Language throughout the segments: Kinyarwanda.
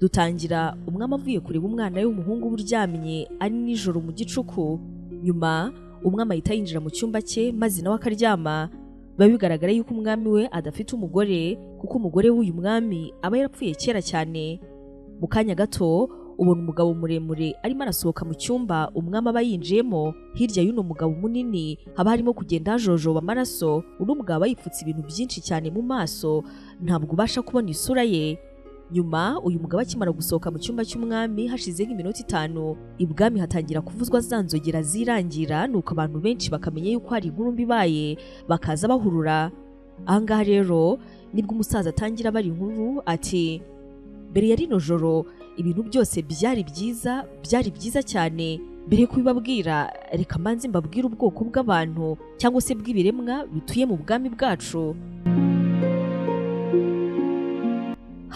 Dutangira umwami avuye kureba umwana we w'umuhungu uryamye ari nijoro mu gicuku. Nyuma umwami ahita yinjira mu cyumba cye maze nawe akaryama. Biba bigaragara yuko umwami we adafite umugore, kuko umugore w'uyu mwami aba yarapfuye kera cyane. Mu kanya gato ubona umugabo muremure arimo arasohoka mu cyumba umwami aba yinjiyemo. Hirya y'uno mugabo munini haba harimo kugenda hajojoba amaraso. Uno mugabo aba yipfutse ibintu byinshi cyane mu maso, ntabwo ubasha kubona isura ye. Nyuma uyu mugabo akimara gusohoka mu cyumba cy'umwami hashize nk'iminota 5, ibwami hatangira kuvuzwa za nzogera zirangira, nuko abantu benshi bakamenya yuko hari inkuru mbibaye bakaza bahurura. Ahangaha rero nibwo umusaza atangira bari inkuru ati, mbere ya rino joro ibintu byose byari byiza cyane. Mbere yo kubibabwira reka mbanze mbabwire ubwoko bw'abantu cyangwa se bw'ibiremwa bituye mu bwami bwacu.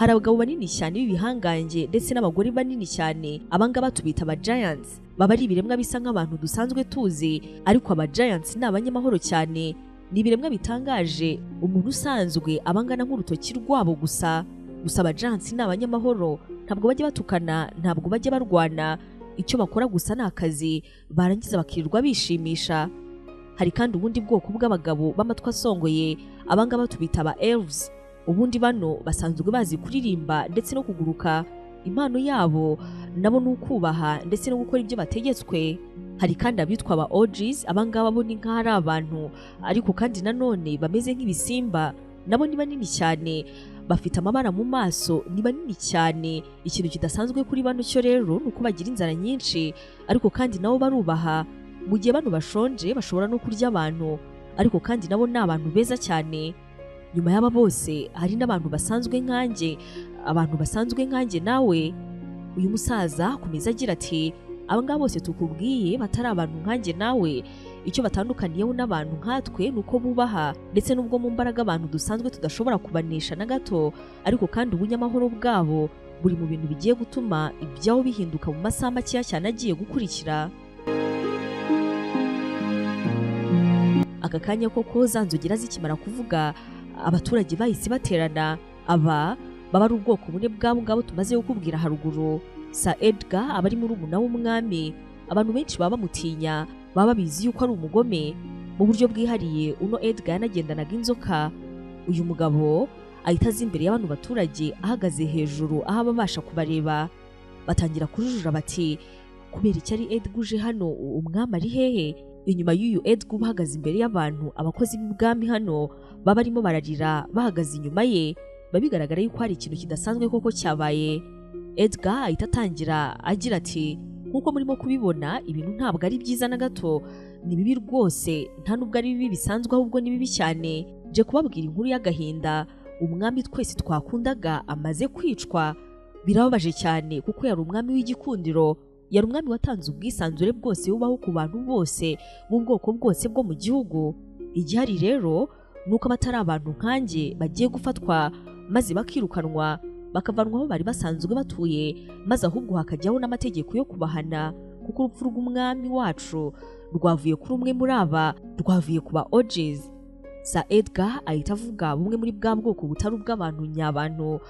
Hari abagabo banini cyane b'ibihangange ndetse n'abagore banini cyane. Abangaba tubita aba giants. Baba ari ibiremwa bisa nk'abantu dusanzwe tuzi, ariko aba giants ni abanyamahoro cyane. Ni ibiremwa bitangaje, umuntu usanzwe abangana nk'urutoki rwabo gusa. Aba giants ni abanyamahoro, ntabwo bajya batukana, ntabwo bajya barwana. Icyo bakora gusa ni akazi, barangiza bakirirwa bishimisha. Hari kandi ubundi bwoko bw'abagabo b'amatwi asongoye. Abangaba tubita aba elves. Ubundi bano basanzwe bazi kuririmba ndetse no kuguruka. Impano yabo nabo ni ukubaha ndetse no gukora ibyo bategetswe. Hari kandi abitwa aba orgies. Abangaba bo ni nk'ari abantu, ariko kandi nanone bameze nk'ibisimba. Nabo ni banini cyane, bafite amabara mu maso, ni banini cyane. Ikintu kidasanzwe kuri bano cyo rero ni uko bagira inzara nyinshi, ariko kandi nabo barubaha. Mu gihe bano bashonje bashobora no kurya abantu, ariko kandi nabo ni abantu beza cyane. Nyuma y'aba bose hari n'abantu basanzwe nkanjye, abantu basanzwe nkanjye nawe. Uyu musaza akomeza agira ati, abangaba bose tukubwiye batari abantu nkanjye nawe. Icyo batandukaniyeho n'abantu nkatwe nuko bubaha, ndetse n'ubwo mu mbaraga abantu dusanzwe tudashobora kubanisha na gato, ariko kandi ubunyamahoro bwabo buri mu bintu bigiye gutuma ibyaho bihinduka mu masaha makeya cyane agiye gukurikira. Aka kanya koko za nzogera zikimara kuvuga, abaturage bahise baterana. Aba baba ari ubwoko bune bwabo ngabo tumaze kukubwira haruguru. Sir Edgar aba ari murumuna w'umwami. Abantu benshi baba bamutinya, baba bizi yuko ari umugome. Mu buryo bwihariye uno Edgar yanagendanaga inzoka. Uyu mugabo ahita aza imbere y'abantu baturage ahagaze hejuru aho ababasha kubareba. Batangira kujujura bati, kubera iki ari Edgar uje hano, umwami ari hehe? Inyuma y'uyu Edgar uhagaze imbere y'abantu, abakozi b'ibwami hano baba barimo bararira bahagaze inyuma ye. Babigaragara yuko hari ikintu kidasanzwe koko cyabaye. Edgar ahita atangira agira ati, nkuko murimo kubibona ibintu ntabwo ari byiza na gato, ni bibi rwose, nta nubwo ari bibi bisanzwe ahubwo ni bibi cyane. Je kubabwira inkuru y'agahinda, umwami twese twakundaga amaze kwicwa. Birababaje cyane kuko yari umwami w'igikundiro, yari umwami watanze ubwisanzure bwose bubaho ku bantu bose mu bwoko bwose bwo mu gihugu. Igihari rero nuko abatari abantu nkanjye bagiye gufatwa maze bakirukanwa, bakavanwaho bari basanzwe batuye, maze ahubwo hakajyaho n'amategeko yo kubahana, kuko urupfu rw'umwami wacu rwavuye kuri umwe muri aba, rwavuye kuba orgies. Sir Edgar ahita avuga bumwe muri bwa bwoko butari ubw'abantu nyabantu,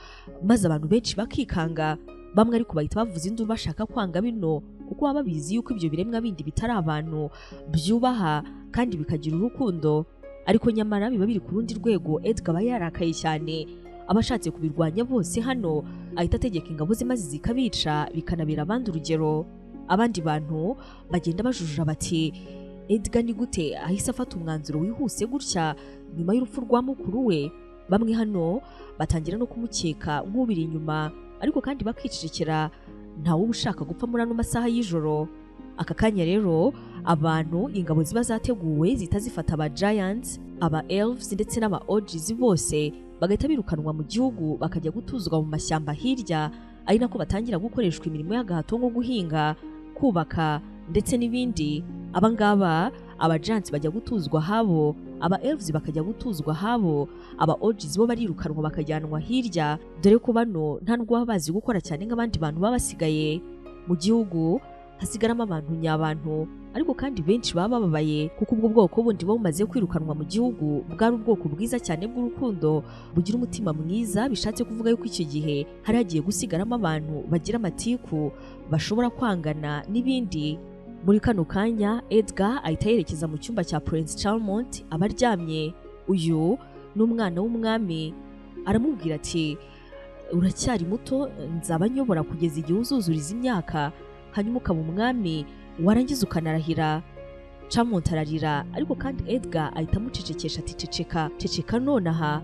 maze abantu benshi bakikanga. Bamwe ariko bahita bavuza induru bashaka kwanga bino, kuko baba babizi yuko ibyo biremwa bindi bitari abantu, byubaha kandi bikagira urukundo. Ariko nyamara biba biri ku rundi rwego. Edgar aba yarakaye cyane, abashatse kubirwanya bose hano ahita ategeka ingabo ze maze zikabica, bikanabera abandi urugero. Abandi bantu bagenda bajujura bati, Edgar ni gute ahise afata umwanzuro wihuse gutya nyuma y'urupfu rwa mukuru we? Bamwe hano batangira no kumukeka nk'ubiri inyuma, ariko kandi bakicecekera, ntawe ushaka gupfa muri ano masaha y'ijoro. Aka kanya rero abantu ingabo ziba zateguwe zita zifata aba giants, aba elves ndetse n'aba orgies bose bagahita birukanwa mu gihugu bakajya gutuzwa mu mashyamba hirya, ari nako batangira gukoreshwa imirimo y'agahato nko guhinga, kubaka ndetse n'ibindi. Abangaba aba giants bajya gutuzwa habo, aba elves bakajya gutuzwa habo, aba orgies bo barirukanwa bakajyanwa hirya, dore ko bano nta nubwo baba bazi gukora cyane nk'abandi bantu baba basigaye. Mu gihugu hasigaramo abantu nyabantu, ariko kandi benshi baba bababaye kuko ubwo bwoko bundi bumaze kwirukanwa mu gihugu bwari ubwoko bwiza cyane bw'urukundo bugira umutima mwiza, bishatse kuvuga yuko icyo gihe hari hagiye gusigaramo abantu bagira amatiku, bashobora kwangana n'ibindi. Muri kano kanya Edgar ahita yerekeza mu cyumba cya Prince Charmant abaryamye. Uyu ni umwana w'umwami, aramubwira ati uracyari muto, nzaba nyobora kugeza igihe uzuzuriza imyaka, hanyuma ukaba umwami warangiza ukanarahira. Charmant ararira, ariko kandi Edgar ahita amucecekesha ati ceceka nonaha.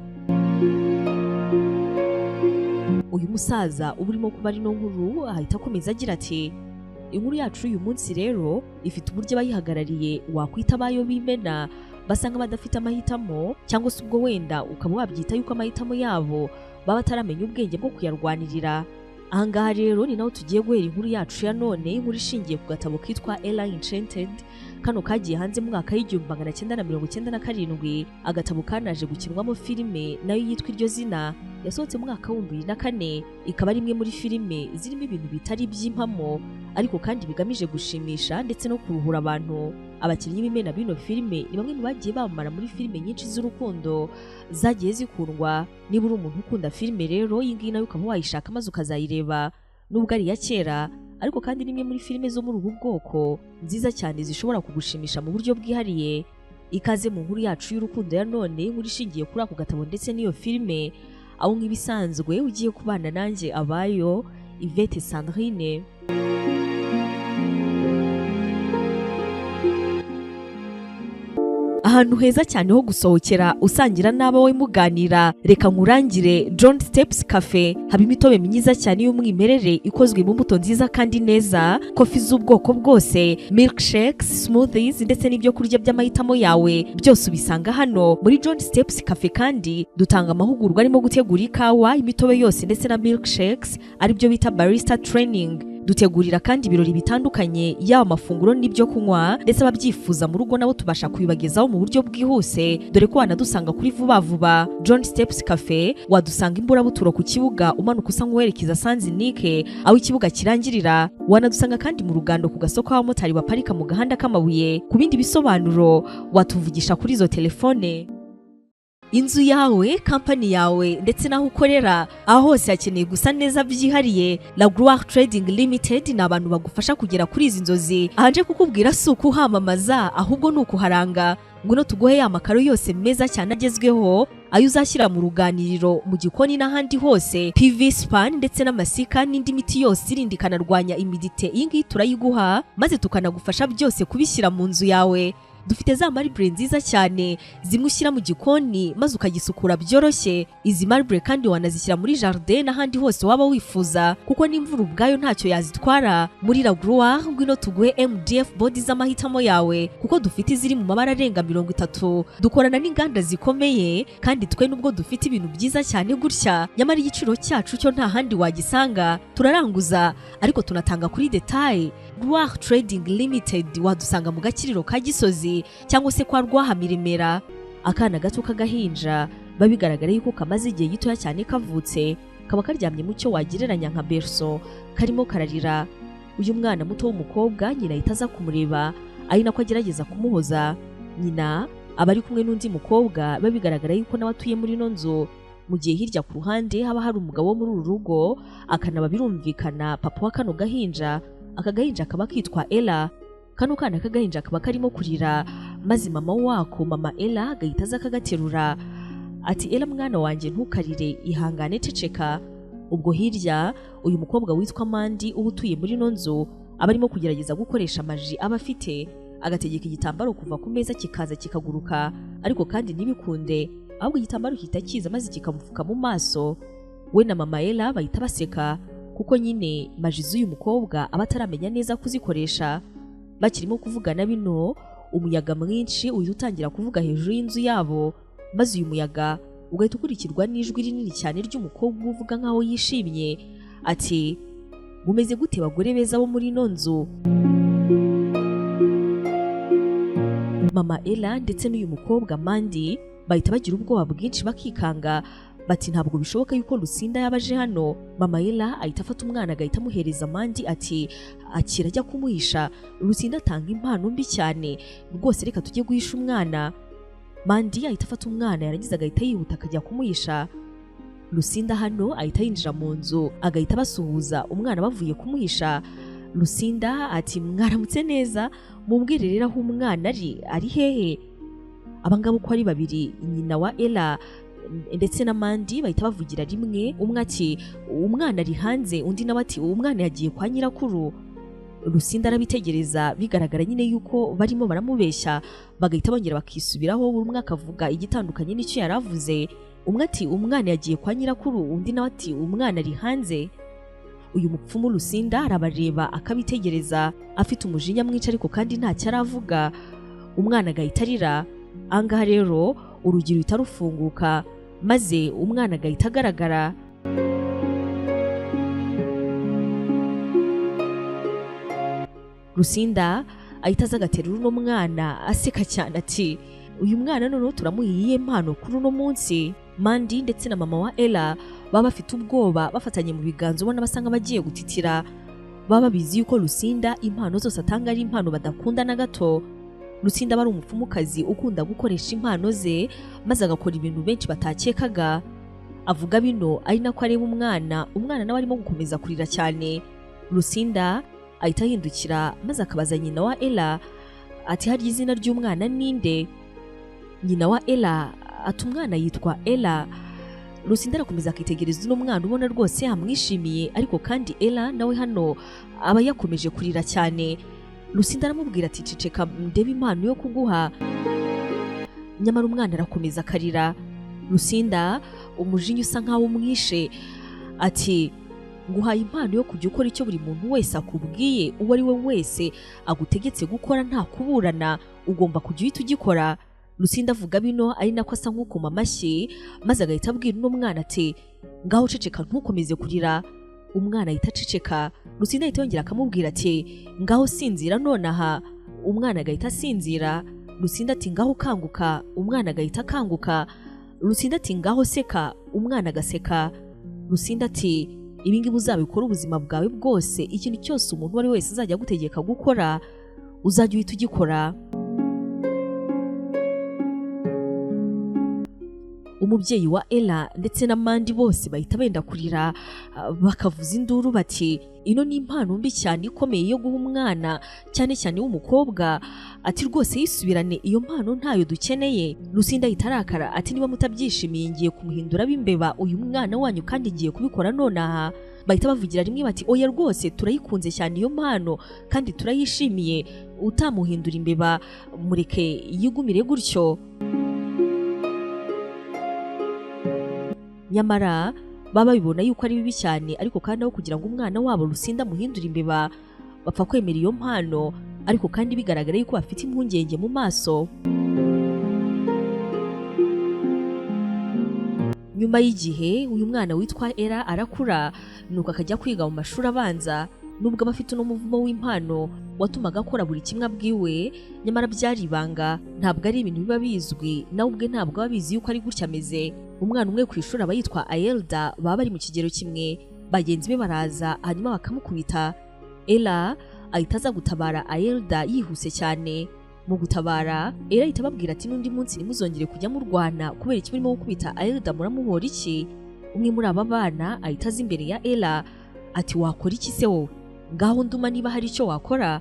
Uyu musaza uba urimo kuba ari no nkuru ahita akomeza agira ati inkuru yacu uyu munsi rero ifite uburyo abayihagarariye wakwita abayo bimena, basanga badafite amahitamo, cyangwa se ubwo wenda ukaba wabyita yuko amahitamo yabo baba bataramenya ubwenge bwo kuyarwanirira. Ahangaha rero ni naho tugiye guhera inkuru yacu ya none, inkuru ishingiye ku gatabo kitwa Ella Enchanted. Kano kagiye hanze mu mwaka w'1997, agatabo kanaje gukinwamo filime nayo yitwa iryo zina, yasohotse mu mwaka w'2004. Ikaba ari imwe muri filime zirimo ibintu bitari iby'impamo, ariko kandi bigamije gushimisha ndetse no kuruhura abantu. Abakinnyi b'imena bino filime ni bamwe mu bagiye bamamara muri filime nyinshi z'urukundo zagiye zikundwa. Niba uri umuntu ukunda filime rero, iyi ngiyi nayo ukaba wayishaka maze ukazayireba, nubwo ari iya kera, ariko kandi ni imwe muri filime zo muri ubu bwoko nziza cyane zishobora kugushimisha mu buryo bwihariye. Ikaze mu nkuru yacu y'urukundo ya none, inkuru ishingiye kuri ako gatabo ndetse n'iyo filime, aho nk'ibisanzwe ugiye kubana nanjye abayo Yvette Sandrine. Ahantu heza cyane ho gusohokera usangira n'abawe muganira, reka nkurangire John Steps Cafe. Haba imitobe myiza cyane y'umwimerere ikozwe mu mbuto nziza kandi neza, kofi z'ubwoko bwose, milkshakes, smoothies ndetse n'ibyo kurya by'amahitamo yawe byose ubisanga hano muri John Steps Cafe. Kandi dutanga amahugurwa arimo gutegura ikawa, imitobe yose ndetse na milkshakes, aribyo bita Barista training. Dutegurira kandi ibirori bitandukanye, yaba amafunguro n'ibyo kunywa, ndetse ababyifuza mu rugo nabo tubasha kubibagezaho mu buryo bwihuse, dore ko wanadusanga kuri Vuba. John Steps Cafe wadusanga Imburabuturo ku kibuga umanuka usa nk'uwerekeza Sanzinike aho ikibuga kirangirira. Wanadusanga kandi mu Rugando ku gasoko abamotari baparika mu gahanda k'amabuye. Ku bindi bisobanuro watuvugisha kuri izo telefone. Inzu yawe, kampani yawe ndetse naho ukorera, aho hose hakeneye gusa neza byihariye, La Gloire Trading Limited ni abantu bagufasha kugera kuri izi nzozi. Ahanje kukubwira si ukuhamamaza, ahubwo ni ukuharanga. Ngwino tuguhe ya makaro yose meza cyane agezweho, ayo uzashyira mu ruganiriro, mu gikoni n'ahandi hose, PV span ndetse n'amasika n'indi miti yose irindi ikanarwanya imidite. Iyi ngiyi turayiguha maze tukanagufasha byose kubishyira mu nzu yawe. Dufite za marble nziza cyane zimwe ushyira mu gikoni maze ukagisukura byoroshye. Izi marble kandi wanazishyira muri jardin n'ahandi hose waba wifuza, kuko n'imvura ubwayo ntacyo yazitwara. Muri La Gloire ngwino tuguhe MDF body z'amahitamo yawe, kuko dufite iziri mu mabara arenga 30. Dukorana n'inganda zikomeye, kandi twe nubwo dufite ibintu byiza cyane gutya, nyamara igiciro cyacu cyo nta handi wagisanga. Turaranguza ariko tunatanga kuri detail. Gloire Trading Limited wadusanga mu Gakiriro ka Gisozi cyangwa se kwa Rwahamiremera. Akana gato k'agahinja babigaragara yuko kamaze igihe gitoya cyane kavutse, kaba karyamye mu cyo wagereranya nka berceau, karimo kararira. Uyu mwana muto w'umukobwa nyina ahita kumureba, ari nako agerageza kumuhoza. Nyina aba ari kumwe n'undi mukobwa babigaragara yuko nawe atuye muri no nzu, mu gihe hirya ku ruhande haba hari umugabo wo muri uru rugo. Akanaba birumvikana papa wa kano gahinja. Aka gahinja kaba kitwa Ella. Kano kana k'agahinja kaba karimo kurira, maze mama wako, mama Ella, gahita aza kagaterura ati Ella mwana wanjye ntukarire, ihangane ceceka. Ubwo hirya uyu mukobwa witwa Mandi uba utuye muri no nzu aba arimo kugerageza gukoresha amaji aba afite, agategeka igitambaro kuva ku meza kikaza kikaguruka, ariko kandi ntibikunde, ahubwo igitambaro gihita kiza maze kikamufuka mu maso. We na mama Ella bahita baseka, kuko nyine maji z'uyu mukobwa aba ataramenya neza kuzikoresha. Bakirimo kuvugana bino, umuyaga mwinshi uhita utangira kuvuga hejuru y'inzu yabo, maze uyu muyaga ugahita ukurikirwa n'ijwi rinini cyane ry'umukobwa uvuga nkaho yishimye ati mumeze gute bagore beza bo muri no nzu? Mama Ella ndetse n'uyu mukobwa Mandi bahita bagira ubwoba bwinshi bakikanga, bati ntabwo bishoboka yuko Lucinda yabaje hano. Mama Ella ahita afata umwana agahita amuhereza Mandy ati akira ajya kumuhisha. Lucinda atanga impano mbi cyane, rwose reka tujye guhisha umwana. Mandy ahita afata umwana yarangiza agahita yihuta akajya kumuhisha. Lucinda hano ahita yinjira mu nzu agahita basuhuza umwana bavuye kumuhisha. Lucinda ati mwaramutse neza, mumbwire rero aho umwana ari hehe. Abangabo uko ari babiri, nyina wa Ella ndetse na Mandy bahita bavugira rimwe. Umwe ati umwana ari hanze, undi nawe ati umwana yagiye kwa nyirakuru. Lucinda arabitegereza bigaragara nyine yuko barimo baramubeshya, bagahita bongera bakisubiraho, buri umwe akavuga igitandukanye n'icyo yaravuze. Umwe ati umwana yagiye kwa nyirakuru, undi nawe ati umwana ari hanze. Uyu mupfumu Lucinda arabareba akabitegereza afite umujinya mwinshi, ariko kandi ntacyo aravuga. Umwana agahita arira. Angaha rero urugi ruhita rufunguka maze umwana agahita agaragara. Lucinda ahita aza agaterura uno mwana aseka cyane ati uyu mwana noneho turamuhiye impano kuri uno munsi. Mandy ndetse na mama wa Ella baba bafite ubwoba bafatanye mu biganza, ubona basa nk'abagiye gutitira. Baba bizi yuko Lucinda impano zose atanga ari impano badakunda na gato. Lucinda bari umupfumukazi ukunda gukoresha impano ze maze agakora ibintu benshi batakekaga. Avuga bino ari nako areba umwana nawe arimo gukomeza kurira cyane. Lucinda ahita ahindukira maze akabaza nyina wa Ella ati hari izina ry'umwana ninde? Nyina wa Ella ati umwana yitwa Ella. Lucinda arakomeza akitegereza uno mwana ubona rwose yamwishimiye, ariko kandi Ella nawe hano aba yakomeje kurira cyane. Lucinda aramubwira ati ceceka ndebe impano yo kuguha, nyamara umwana arakomeza akarira. Lucinda umujinya usa nkaho umwishe ati nguhaye impano yo kujya ukora icyo buri muntu wese akubwiye, uwo ari we wese agutegetse gukora nta kuburana, ugomba kujya uhita ugikora. Lucinda avuga bino ari nako asa nk'ukoma amashyi maze agahita abwira uno mwana ati ngaho ceceka ntukomeze kurira. Umwana ahita aceceka. Lucinda ahita yongera akamubwira ati ngaho sinzira nonaha. Umwana agahita asinzira. Lucinda ati ngaho kanguka. Umwana agahita akanguka. Lucinda ati ngaho seka. Umwana agaseka. Lucinda ati ibi ngibi uzabikora ubuzima bwawe bwose, ikintu cyose umuntu wari wese azajya gutegeka gukora uzajya uhita ugikora. Umubyeyi wa Ella ndetse na Mandy bose bahita benda kurira, bakavuza induru bati ino ni impano mbi cyane ikomeye yo guha umwana, cyane cyane w'umukobwa. Ati rwose yisubirane, iyo mpano ntayo dukeneye. Lucinda ahita arakara ati niba mutabyishimiye ngiye kumuhindura b'imbeba uyu mwana wanyu kandi ngiye kubikora nonaha. Bahita bavugira rimwe bati oya rwose turayikunze cyane iyo mpano kandi turayishimiye, utamuhindura imbeba mureke yigumire gutyo. Nyamara baba bibona yuko ari bibi cyane, ariko kandi aho kugira ngo umwana wabo Lucinda amuhindure imbeba bapfa kwemera iyo mpano, ariko kandi bigaragara yuko bafite impungenge mu maso. Nyuma y'igihe uyu mwana witwa Ella arakura, nuko akajya kwiga mu mashuri abanza. Nubwo aba afite n'umuvumo w'impano watumaga akora buri kimwe abwiwe, nyamara byari ibanga, ntabwo ari ibintu biba bizwi, nawe ubwe ntabwo aba bizi yuko ari gutya ameze. Umwana umwe ku ishuri aba yitwa Aelda, baba bari mu kigero kimwe. Bagenzi be baraza hanyuma bakamukubita. Ella ahita aza gutabara Aelda yihuse cyane. Mu gutabara Ella ahita ababwira ati n'undi munsi nimuzongere kujya mu Rwanda, kubera iki murimo gukubita Aelda muramuhora iki? Umwe muri aba bana ahita aza imbere ya Ella ati wakora iki se wowe? Ngaho nduma niba hari icyo wakora.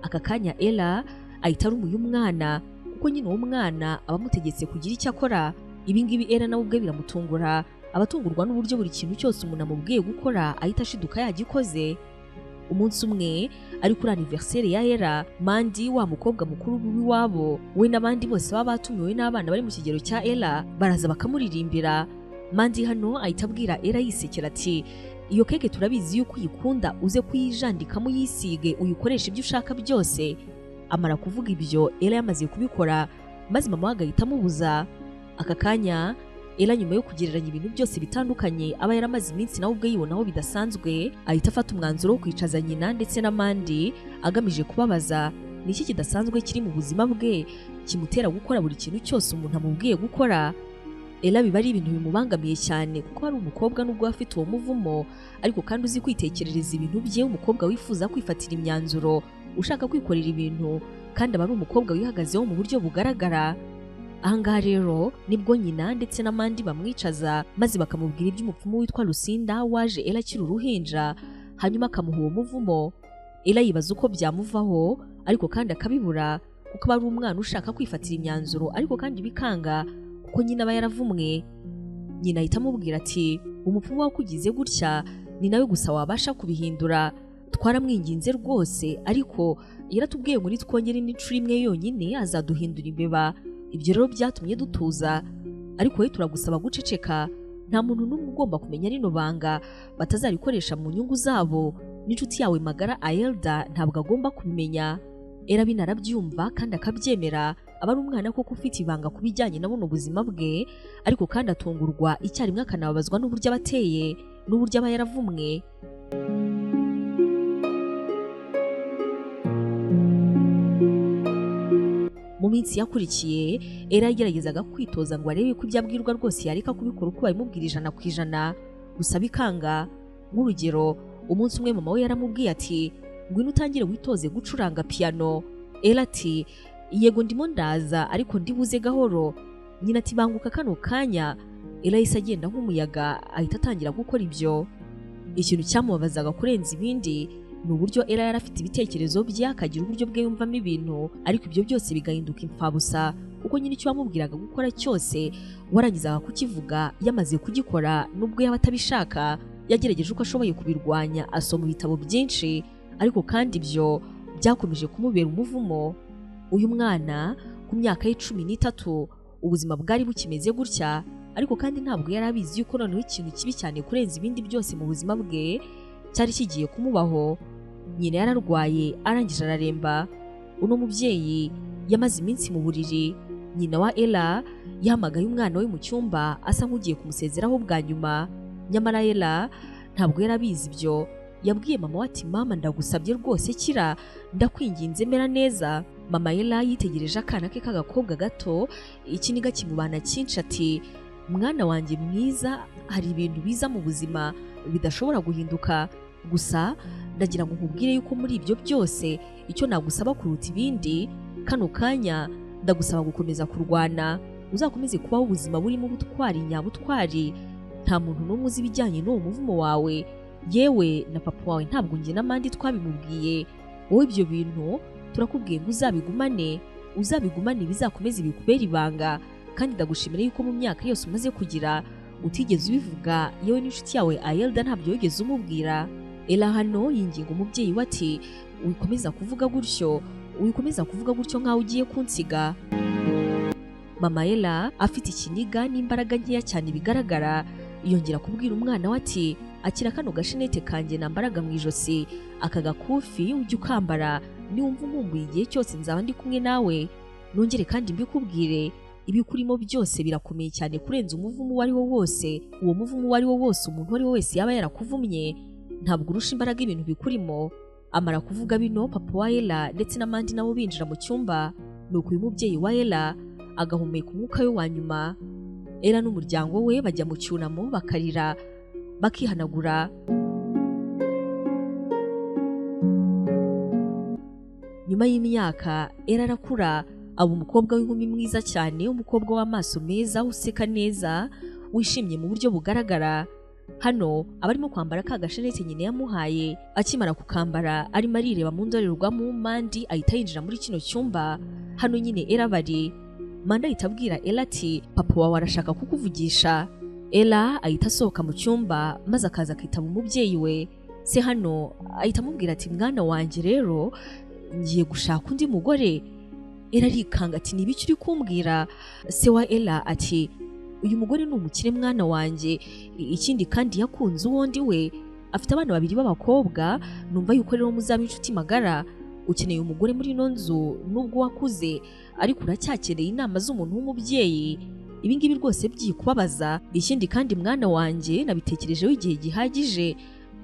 Aka kanya Ella ahita aruma uyu mwana, kuko nyine uwo mwana abamutegetse kugira icyo akora. Ibi ngibi Ella nawe ubwe biramutungura, abatungurwa n'uburyo buri kintu cyose umuntu amubwiye gukora ahita ashiduka yagikoze. Umunsi umwe ari kuri anniversaire ya Ella, Mandy wa mukobwa mukuru w'iwabo we n'abandi bose baba batumiwe n'abana bari mu kigero cya Ella baraza bakamuririmbira. Mandy hano ahita abwira Ella yisekera ati iyo keke turabizi yuko uyikunda, uze kuyijandikamo yisige uyikoresha ibyo ushaka byose. Amara kuvuga ibyo Ella yamaze kubikora, maze mama agahita amubuza. Aka kanya Ella nyuma yo kugereranya ibintu byose bitandukanye aba yaramaze iminsi nawe ubwe yibonaho bidasanzwe, ahita afata umwanzuro wo kwicaza nyina ndetse na Mandy agamije kubabaza ni iki kidasanzwe kiri mu buzima bwe kimutera gukora buri kintu cyose umuntu amubwiye gukora. Ella biba ari ibintu bimubangamiye cyane kuko ari umukobwa nubwo afite uwo muvumo ariko kandi uzi kwitekerereza ibintu bye, umukobwa wifuza kwifatira imyanzuro, ushaka kwikorera ibintu kandi aba ari umukobwa wihagazeho mu buryo bugaragara. Ahangaha rero nibwo nyina ndetse n'amandi bamwicaza maze bakamubwira iby'umupfumu witwa Lucinda waje Ella akiri uruhinja, hanyuma akamuha uwo muvumo. Ella yibaza uko byamuvaho ariko kandi akabibura kuko aba ari umwana ushaka kwifatira imyanzuro ariko kandi bikanga kuko nyina aba yaravumwe. Nyina ahita amubwira ati umupfumu wakugize gutya ni nawe gusa wabasha kubihindura, twaramwinginze rwose ariko yaratubwiye ngo nitwongere n'inshuro imwe yonyine azaduhindura imbeba. Ibyo rero byatumye dutuza, ariko we turagusaba guceceka, nta muntu n'umwe ugomba kumenya rino banga, batazarikoresha mu nyungu zabo, n'inshuti yawe magara Aelda ntabwo agomba kubimenya. Ella binarabyumva kandi akabyemera, aba ari umwana koko ufite ibanga ku bijyanye na buno buzima bwe, ariko kandi atungurwa icyarimwe akanababazwa n'uburyo aba ateye n'uburyo aba yaravumwe. Mu minsi yakurikiye Ella yageragezaga kwitoza ngo arebe ko ibyo abwirwa rwose yareka kubikora uko babimubwira 100%, gusa bikanga. Nk'urugero, umunsi umwe mama we yaramubwiye ati ngwino utangire witoze gucuranga piano. Ella ati yego ndimo ndaza ariko ndibuze gahoro. Nyina ati banguka kano kanya. Ella yahise agenda nk'umuyaga ahita atangira gukora ibyo. Ikintu cyamubabazaga kurenza ibindi ni uburyo Ella yari afite ibitekerezo bye, akagira uburyo bwe yumvamo ibintu, ariko ibyo byose bigahinduka impfabusa kuko nyine icyo wamubwiraga gukora cyose warangizaga kukivuga yamaze kugikora nubwo yaba atabishaka. Yagerageje uko ashoboye kubirwanya, asoma ibitabo byinshi, ariko kandi ibyo byakomeje kumubera umuvumo. Uyu mwana ku myaka ye 13 ubuzima bwari bukimeze gutya, ariko kandi ntabwo yari abizi yuko noneho ikintu kibi cyane kurenza ibindi byose mu buzima bwe cyari kigiye kumubaho. Nyina yararwaye arangije araremba. Uno mubyeyi yamaze iminsi mu buriri. Nyina wa Ella yahamagaye umwana we mu cyumba asa nk'ugiye kumusezeraho bwa nyuma, nyamara Ella ntabwo yari abizi ibyo. Yabwiye mama we ati mama ndagusabye rwose kira, ndakwinginze mera neza. Mama Ella yitegereje akana ke k'agakobwa gato, ikiniga kimubana cyinshi ati mwana wanjye mwiza, hari ibintu biza mu buzima bidashobora guhinduka, gusa ndagira ngo nkubwire yuko muri ibyo byose icyo nagusaba kuruta ibindi kano kanya ndagusaba gukomeza kurwana, uzakomeze kubaho ubuzima burimo ubutwari nyabutwari. Nta muntu n'umwe uzi ibijyanye n'uwo muvumo wawe, yewe na papa wawe ntabwo njye n'amandi twabimubwiye. Wowe ibyo bintu turakubwiye ngo uzabigumane bizakomeze bikubera ibanga, kandi ndagushimira yuko mu myaka yose umaze kugira utigeze ubivuga, yewe n'inshuti yawe Aelda ntabyo wigeze umubwira. Ella hano yinginga umubyeyi we ati wikomeza kuvuga gutyo nkaho ugiye kunsiga. Mama Ella afite ikiniga n'imbaraga nkeya cyane bigaragara, yongera kubwira umwana we ati akira kano gashenete kanjye nambaraga mu ijosi, aka gakufi ujye ukambara, niwumva umumbuye igihe cyose nzaba ndi kumwe nawe. Nongere kandi mbikubwire, ibikurimo byose birakomeye cyane kurenza umuvumo uwo ari wo wose. Uwo muvumo uwo ari wo wose umuntu uwo ari we wese yaba yarakuvumye, ntabwo urusha imbaraga ibintu bikurimo. Amara kuvuga bino, papa wa Ella ndetse n'amandi nabo binjira mu cyumba. Nuko uyu mubyeyi wa Ella agahumeka umwuka we wa nyuma. Ella n'umuryango we bajya mu cyunamo bakarira bakihanagura. Nyuma y'imyaka Ella arakura, aba umukobwa w'inkumi mwiza cyane, umukobwa w'amaso meza, useka neza, wishimye mu buryo bugaragara. Hano abarimo kwambara ka gashenete nyine yamuhaye, akimara kukambara arimo arireba mu ndorerwamo, mandi ahita yinjira muri kino cyumba. Hano nyine Ella bari, manda ahita abwira Ella ati papa wawe arashaka kukuvugisha. Ella ahita asohoka mu cyumba maze akaza akitaba umubyeyi we. Se hano ahita amubwira ati mwana wanjye rero ngiye gushaka undi mugore. Ella arikanga ati nibiki uri kumbwira? Se wa Ella ati uyu mugore ni umukire mwana wanjye, ikindi kandi yakunze uwundi we, afite abana 2 b'abakobwa, numva yuko rero muzaba inshuti magara. Ukeneye umugore muri ino nzu nubwo wakuze, ariko uracyakeneye inama z'umuntu w'umubyeyi. Ibi ngibi rwose byikubabaza. Ikindi kandi mwana wanjye nabitekerejeho igihe gihagije,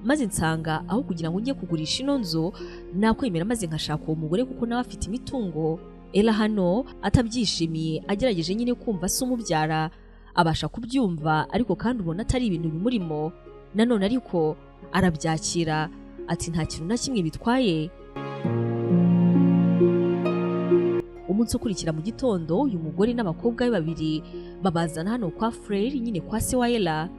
maze nsanga aho kugira ngo njye kugurisha ino nzu nakwemera maze nkashaka uwo mugore kuko nawe afite imitungo. Ella hano atabyishimiye, agerageje nyine kumva se umubyara, abasha kubyumva ariko kandi ubona atari ibintu bimurimo. Nanone ariko arabyakira ati nta kintu na kimwe bitwaye. Umunsi ukurikira mu gitondo uyu mugore n'abakobwa be babiri babazana hano kwa Frere, nyine kwa se wa Ella.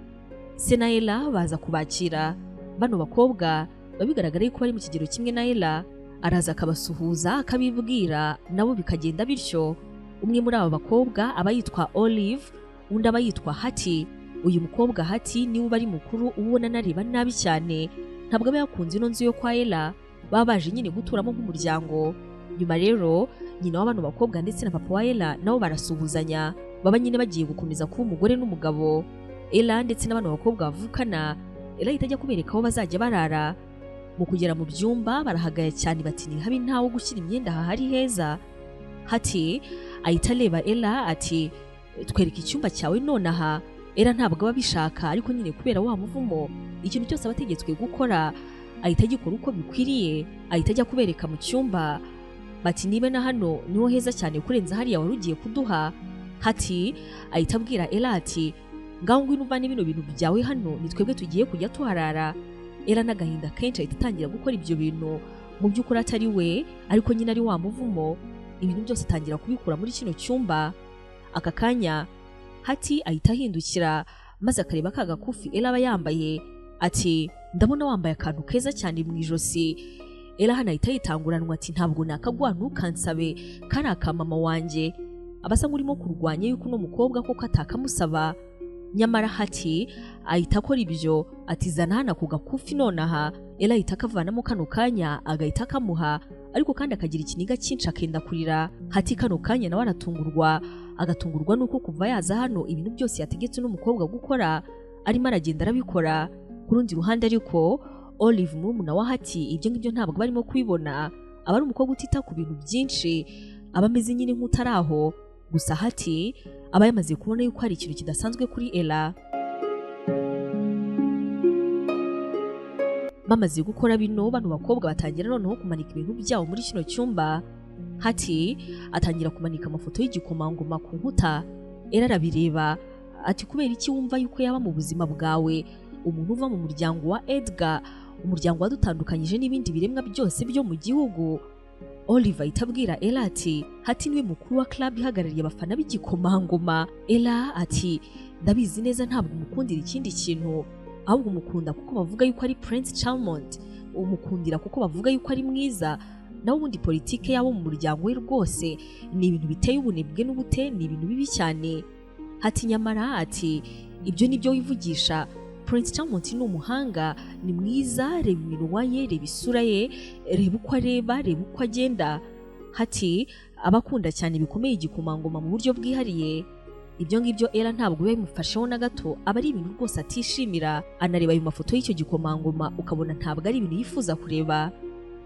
Se na Ella baza kubakira. Bano bakobwa babigaragara ko bari mu kigero kimwe na Ella, araza akabasuhuza akabibwira nabo bikagenda bityo. Umwe muri aba bakobwa aba yitwa Olive, undi aba yitwa Hati. Uyu mukobwa Hati niwe bari mukuru ubona nareba nabi cyane, ntabwo aba yakunze ino nzu yo kwa Ella, baba baje nyine guturamo nk'umuryango. Nyuma rero nyina w'abano bakobwa ndetse na papa wa Ella nabo barasuhuzanya, baba nyine bagiye gukomeza kuba umugore n'umugabo. Ella ndetse n'abano bakobwa bavukana, Ella itajya kubereka aho bazajya barara. Mu kugera mu byumba barahagaya cyane bati ni habi ntawo gushyira imyenda hahari heza. Hati ahita areba Ella ati twereke icyumba cyawe nonaha. Ella ntabwo aba bishaka ariko nyine kubera wa muvumo ikintu cyose abategetswe gukora ahita agikora uko bikwiriye, ahita ajya kubereka mu cyumba. Bati nibe na hano niho heza cyane kurenza hariya wari ugiye kuduha. Hati ahita abwira Ella ati ngaho ngwino uvane bino bintu byawe hano, ni twebwe tugiye kujya tuharara. Ella n'agahinda kenshi ahita atangira gukora ibyo bintu mu by'ukuri atari we ariko nyine ari wa muvumo. Ibintu byose atangira kubikura muri kino cyumba. Aka kanya Hati ahita ahindukira maze akareba ka gakufi Ella aba yambaye ati ndabona wambaye akantu keza cyane mu ijosi. Ella hano ahita yitanguranwa ati ntabwo nakagwa ntukansabe, kari aka mama wanjye. Abasa nk'urimo kurwanya yuko uno mukobwa koko atakamusaba. Nyamara Hati ahita akora ibyo ati zana hano ako gakufi nonaha. Ella ahita akavanamo kano kanya agahita akamuha, ariko kandi akagira ikiniga cyinshi akenda kurira. Hati kano kanya nawe agatungurwa nuko kuva yaza hano ibintu byose yategetse n'umukobwa gukora arimo aragenda arabikora. Ku rundi ruhande ariko Olive murumuna wa Hati ibyo ngibyo ntabwo barimo kubibona, aba ari umukobwa utita ku bintu byinshi, aba ameze nyine nk'utari aho. Gusa Hati aba yamaze kubona yuko hari ikintu kidasanzwe kuri Ella. Bamaze gukora bino bano bakobwa batangira noneho kumanika ibintu byabo muri kino cyumba. Hati atangira kumanika amafoto y'igikomangoma ku nkuta. Ella arabireba ati kubera iki wumva yuko yaba mu buzima bwawe umuntu uva mu muryango wa Edgar, umuryango wadutandukanyije n'ibindi biremwa byose byo mu gihugu? Olive ahita abwira Ella ati Hati niwe mukuru wa club ihagarariye abafana b'igikomangoma. Ella ati ndabizi neza ntabwo umukundira ikindi kintu, ahubwo umukunda kuko bavuga yuko ari Prince Charmant, umukundira kuko bavuga yuko ari mwiza. Naho ubundi politike yabo mu muryango we rwose ni ibintu biteye ubunebwe n'ubute, ni ibintu bibi cyane. Hati nyamara ati ibyo nibyo wivugisha, Prince Charmant ni umuhanga, ni mwiza, reba iminwa ye, reba isura ye, reba uko areba, reba uko agenda. Hati abakunda cyane bikomeye igikomangoma mu buryo bwihariye. Ibyo ngibyo Ella ntabwo bimufasheho na gato, aba ari ibintu rwose atishimira. Anareba ayo mafoto y'icyo gikomangoma ukabona ntabwo ari ibintu yifuza kureba.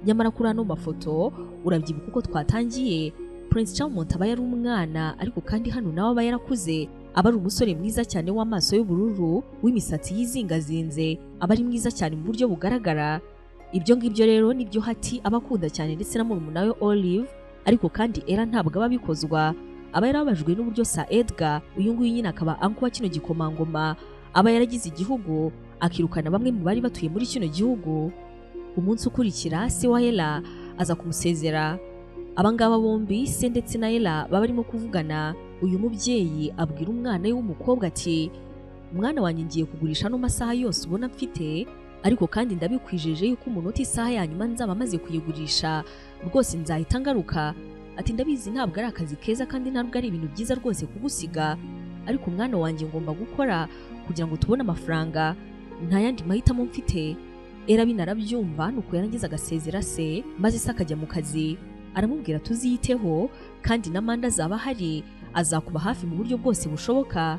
Nyamara kuri ano mafoto urabyibuka uko twatangiye, Prince Charmant aba yari umwana ariko kandi hano nawe aba yarakuze. Aba ari umusore mwiza cyane w'amaso y'ubururu, w'imisatsi yizingazinze, aba ari mwiza cyane mu buryo bugaragara. Ibyo ngibyo rero nibyo Hati aba akunda cyane ndetse na murumuna we Olive, ariko kandi Ella ntabwo aba abikozwa. Aba yarabajwe n'uburyo Sir Edgar, uyu nguyu nyine akaba uncle wa kino gikomangoma, aba yaragize igihugu akirukana bamwe mu bari batuye muri kino gihugu. Umunsi ukurikira se wa Ella aza kumusezera. Abangaba bombi se ndetse na Ella baba barimo kuvugana. Uyu mubyeyi abwira umwana we w'umukobwa ati umwana wanjye ngiye kugurisha no masaha yose ubona mfite, ariko kandi ndabikwijeje yuko umunota isaha ya nyuma nzaba maze kuyigurisha rwose nzahita ngaruka. Ati ndabizi ntabwo ari akazi keza kandi ntabwo ari ibintu byiza rwose kugusiga, ariko umwana wanjye ngomba gukora kugira ngo tubone amafaranga, nta yandi mahitamo mfite. Ella binarabyumva nuko yarangiza agasezera se, maze se akajya mu kazi. Aramubwira tuziyiteho kandi n'amanda azaba ahari, azakuba hafi mu buryo bwose bushoboka.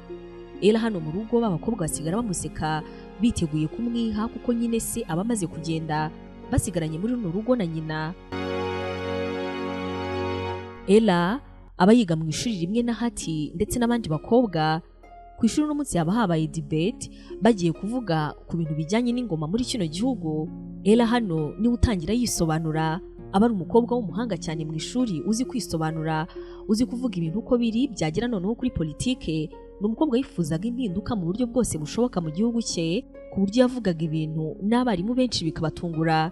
Ella hano mu rugo b'abakobwa basigara bamuseka biteguye kumwiha kuko nyine se aba amaze kugenda, basigaranye muri runo rugo na nyina. Ella aba yiga mu ishuri rimwe na Hati ndetse n'abandi bakobwa. Ku ishuri uno munsi haba habaye debate bagiye kuvuga ku bintu bijyanye n'ingoma muri kino gihugu. Ella hano niwe utangira yisobanura, aba ari umukobwa w'umuhanga cyane mu ishuri, uzi kwisobanura, uzi kuvuga ibintu uko biri, byagera noneho kuri politike ni umukobwa yifuzaga impinduka mu buryo bwose bushoboka mu gihugu cye ku buryo yavugaga ibintu n'abarimu benshi bikabatungura.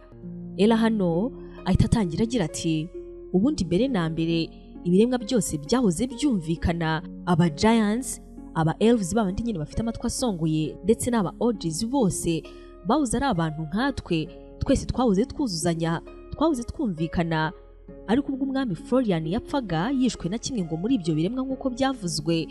Ella hano ahita atangira agira ati ubundi mbere na mbere ibiremwa byose byahoze byumvikana, aba giants, aba elves babandi nyine bafite amatwi asongoye ndetse n'aba orgies bose bahoze ari abantu nkatwe, twese twahoze twuzuzanya, twahoze twumvikana. Ariko ubwo umwami Florian yapfaga yishwe na kimwe ngo muri ibyo biremwa nk'uko byavuzwe,